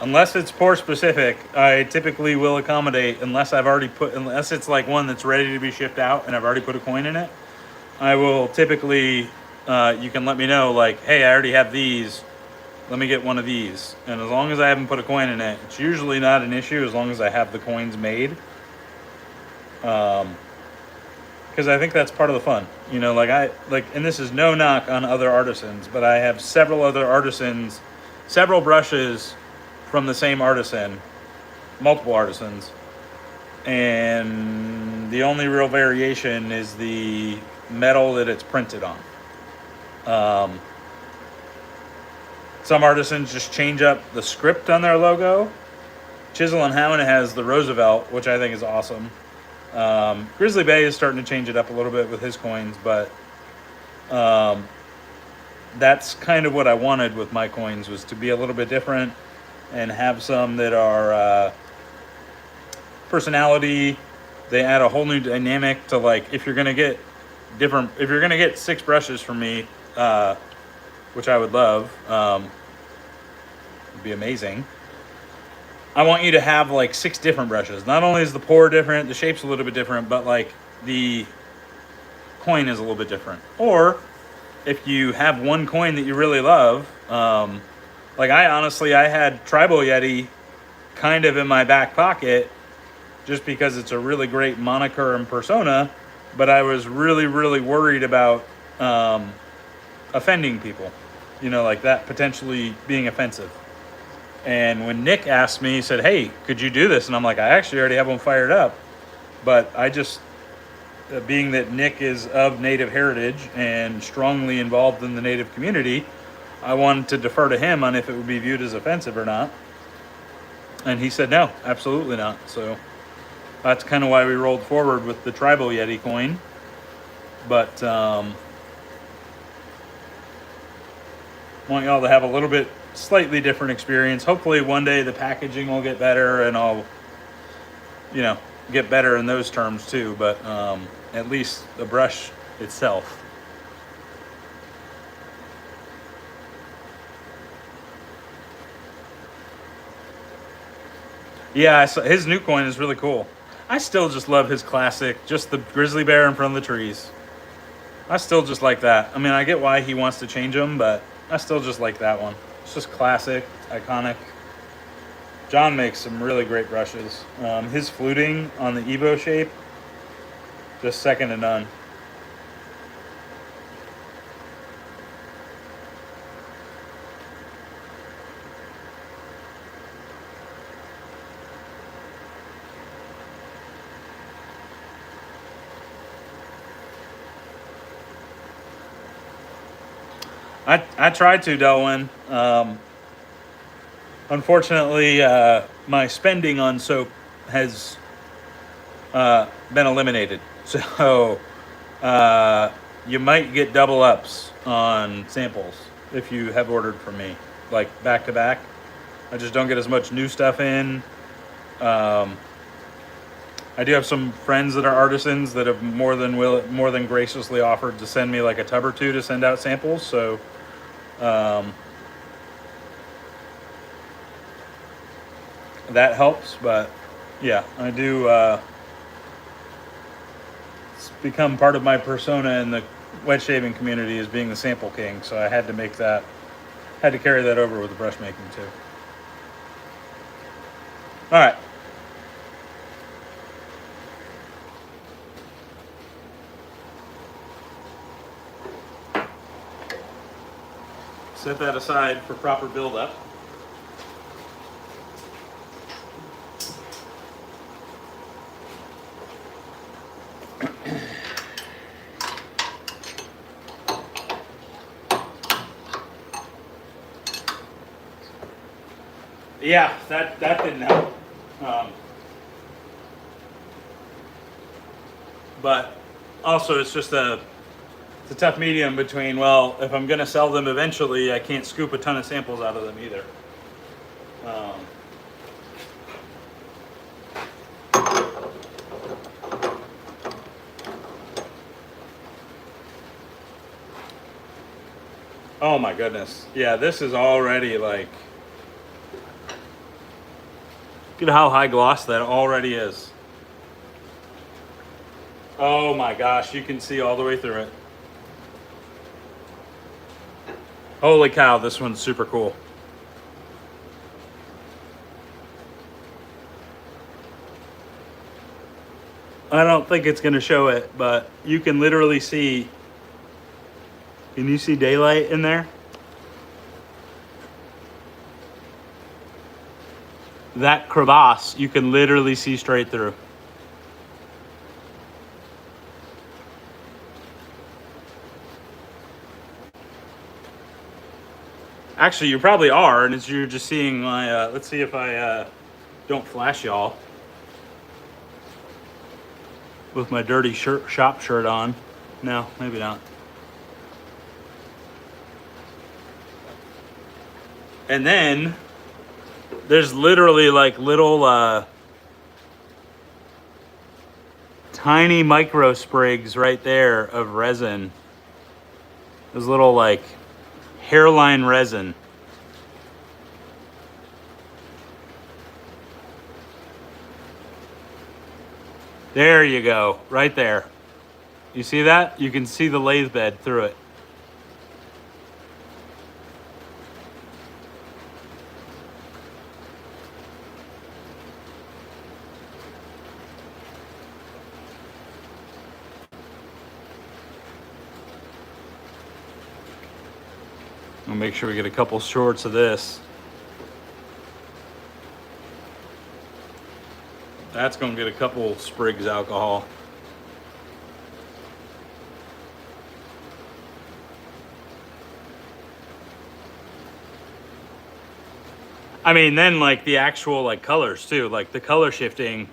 [SPEAKER 1] Unless it's pour specific, I typically will accommodate unless it's like one that's ready to be shipped out and I've already put a coin in it. I will typically, you can let me know, like, hey, I already have these. Let me get one of these. And as long as I haven't put a coin in it, it's usually not an issue as long as I have the coins made. Because I think that's part of the fun. You know, and this is no knock on other artisans, but I have several other artisans, several brushes from the same artisan, multiple artisans. And the only real variation is the metal that it's printed on. Some artisans just change up the script on their logo. Chisel and Hound has the Roosevelt, which I think is awesome. Grizzly Bay is starting to change it up a little bit with his coins, but that's kind of what I wanted with my coins, was to be a little bit different and have some that are personality. They add a whole new dynamic to, like, if you're gonna get 6 brushes from me, which I would love, it'd be amazing. I want you to have like 6 different brushes. Not only is the pour different, the shape's a little bit different, but like the coin is a little bit different. Or if you have one coin that you really love, like I had Tribal Yeti kind of in my back pocket just because it's a really great moniker and persona, but I was really, really worried about offending people, you know, like that potentially being offensive. And when Nick asked me, he said, hey, could you do this? And I'm like, I actually already have one fired up. But I just, being that Nick is of Native heritage and strongly involved in the Native community, I wanted to defer to him on if it would be viewed as offensive or not. And he said, no, absolutely not. So that's kind of why we rolled forward with the Tribal Yeti coin. But want y'all to have a little bit slightly different experience. Hopefully one day the packaging will get better and I'll, you know, get better in those terms too. But at least the brush itself. Yeah, his new coin is really cool. I still just love his classic, just the grizzly bear in front of the trees. I still just like that. I mean, I get why he wants to change them, but I still just like that one. It's just classic, iconic. John makes some really great brushes. His fluting on the Evo shape, just second to none. I tried to, Delwyn. Unfortunately, my spending on soap has been eliminated. So you might get double ups on samples if you have ordered from me, like back to back. I just don't get as much new stuff in. I do have some friends that are artisans that have more than graciously offered to send me like a tub or two to send out samples. So that helps. But yeah, I do. It's become part of my persona in the wet shaving community as being the sample king. So I had to carry that over with the brush making too. All right. Set that aside for proper buildup. Yeah, that didn't help. But also it's a tough medium between, well, if I'm going to sell them eventually, I can't scoop a ton of samples out of them either. Oh my goodness. Yeah, this is already like, look at how high gloss that already is. Oh my gosh, you can see all the way through it. Holy cow, this one's super cool. I don't think it's going to show it, but you can literally see. Can you see daylight in there? That crevasse, you can literally see straight through. Actually, you probably are, and you're just seeing my, let's see if I don't flash y'all with my dirty shop shirt on. No, maybe not. And then there's literally like little tiny micro sprigs right there of resin. Those little like hairline resin. There you go, right there. You see that? You can see the lathe bed through it. I'll make sure we get a couple shorts of this. That's gonna get a couple sprigs alcohol. I mean, then like the actual like colors too, like the color shifting.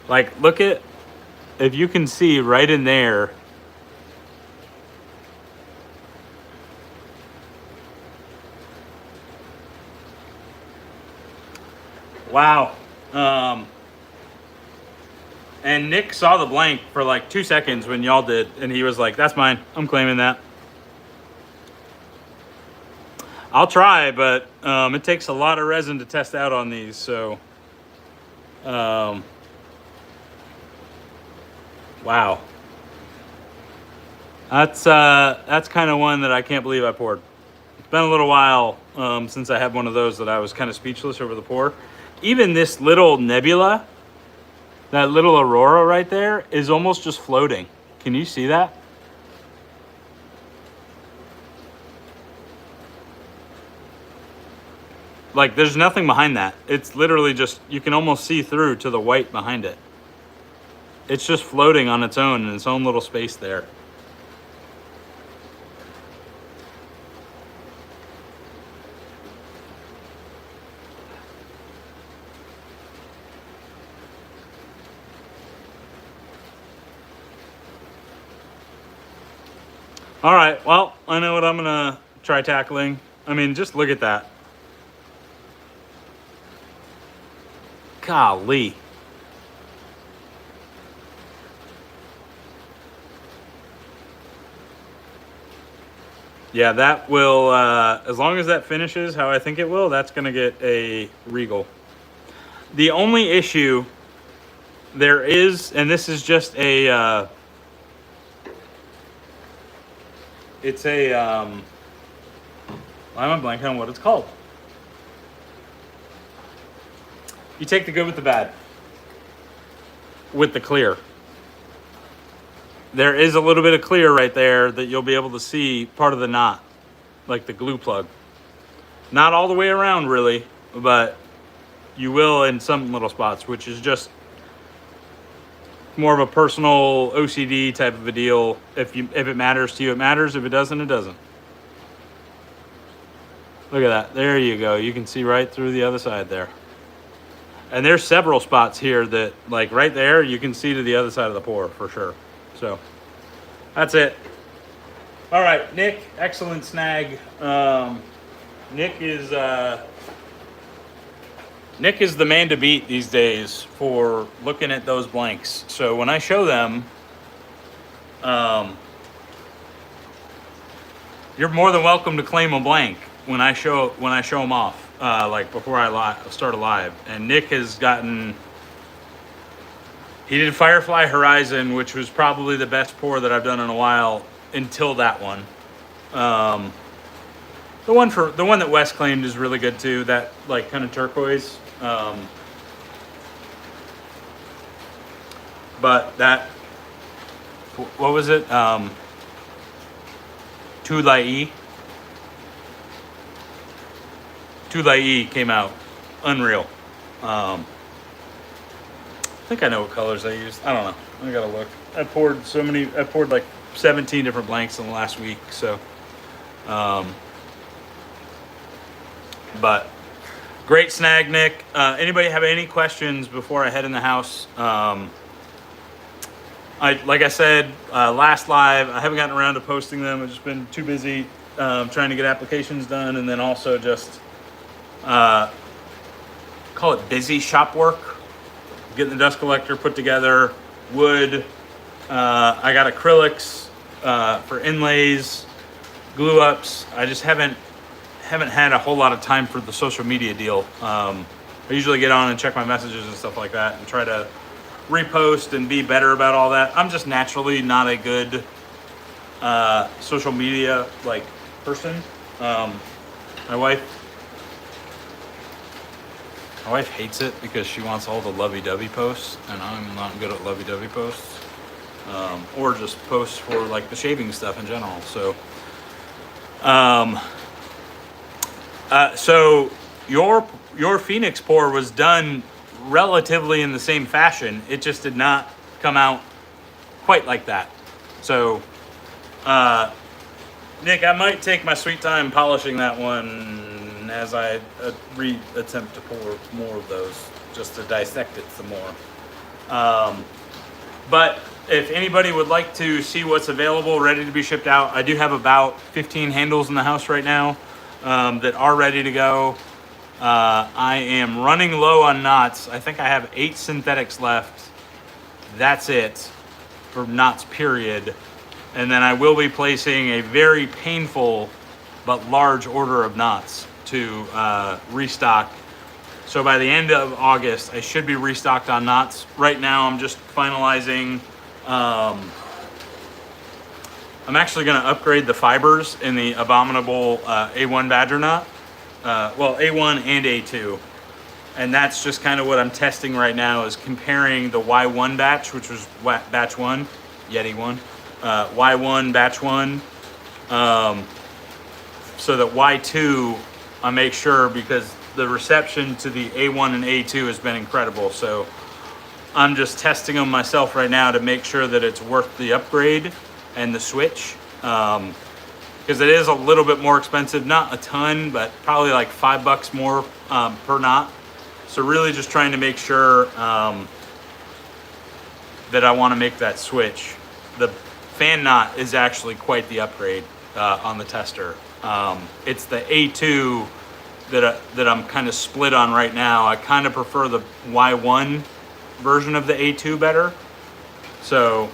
[SPEAKER 1] Like look at, if you can see right in there. Wow. And Nick saw the blank for like 2 seconds when y'all did, and he was like, that's mine. I'm claiming that. I'll try, but it takes a lot of resin to test out on these, so. Wow. That's kind of one that I can't believe I poured. It's been a little while since I had one of those that I was kind of speechless over the pour. Even this little nebula, that little aurora right there, is almost just floating. Can you see that? Like, there's nothing behind that. It's literally just, you can almost see through to the white behind it. It's just floating on its own in its own little space there. All right, well, I know what I'm gonna try tackling. I mean, just look at that. Golly. Yeah, that will, as long as that finishes how I think it will, that's gonna get a Regal. The only issue there is, and this is just a, it's a, why am I blanking on what it's called? You take the good with the bad, with the clear. There is a little bit of clear right there that you'll be able to see part of the knot, like the glue plug. Not all the way around really, but you will in some little spots, which is just more of a personal OCD type of a deal. If it matters to you, it matters. If it doesn't, it doesn't. Look at that. There you go. You can see right through the other side there. And there's several spots here that, like right there, you can see to the other side of the pour for sure. So that's it. All right, Nick, excellent snag. Nick is the man to beat these days for looking at those blanks. So when I show them, you're more than welcome to claim a blank when I show them off, like before I start a live. And Nick has gotten. He did Firefly Horizon, which was probably the best pour that I've done in a while until that one. The one that Wes claimed is really good too. That like kind of turquoise. But that, what was it? Tulai came out unreal. I think I know what colors I used. I don't know. I gotta look. I poured like 17 different blanks in the last week. So, but great snag, Nick. Anybody have any questions before I head in the house? Like I said, last live, I haven't gotten around to posting them. I've just been too busy trying to get applications done, and then also just call it busy shop work. Getting the dust collector put together, wood. I got acrylics for inlays, glue ups. I just haven't had a whole lot of time for the social media deal. I usually get on and check my messages and stuff like that and try to repost and be better about all that. I'm just naturally not a good social media like person. My wife hates it because she wants all the lovey-dovey posts, and I'm not good at lovey-dovey posts, or just posts for like the shaving stuff in general. So, so your Phoenix pour was done relatively in the same fashion. It just did not come out quite like that. So, Nick, I might take my sweet time polishing that one as I attempt to pour more of those, just to dissect it some more. But if anybody would like to see what's available, ready to be shipped out, I do have about 15 handles in the house right now that are ready to go. I am running low on knots. I think I have 8 synthetics left. That's it for knots, period. And then I will be placing a very painful but large order of knots to restock. So by the end of August, I should be restocked on knots. Right now, I'm just finalizing I'm actually going to upgrade the fibers in the Abominable A1 Badger knot. Well, A1 and A2. And that's just kind of what I'm testing right now, is comparing the Y1 batch, which was batch 1, Yeti 1, Y1 batch 1, so that Y2, I make sure, because the reception to the A1 and A2 has been incredible. So I'm just testing them myself right now to make sure that it's worth the upgrade and the switch. Because it is a little bit more expensive, not a ton, but probably like $5 more per knot. So really just trying to make sure that I want to make that switch. The fan knot is actually quite the upgrade on the tester. It's the A2 that I'm kind of split on right now. I kind of prefer the Y1 version of the A2 better. So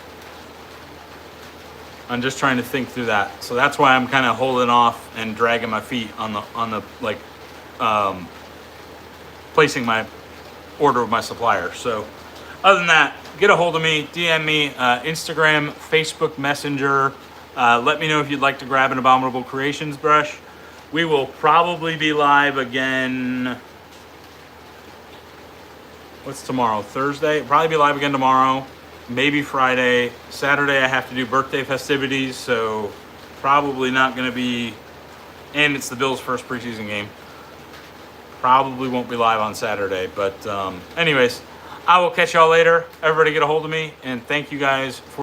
[SPEAKER 1] I'm just trying to think through that. So that's why I'm kind of holding off and dragging my feet on the like placing my order with my supplier. So other than that, get a hold of me, DM me, Instagram, Facebook Messenger. Let me know if you'd like to grab an Abominable Creations brush. We will probably be live again. What's tomorrow? Thursday? Probably be live again tomorrow. Maybe Friday. Saturday I have to do birthday festivities, so probably not going to be. And it's the Bills' first preseason game. Probably won't be live on Saturday, but anyways, I will catch y'all later. Everybody get a hold of me, and thank you guys for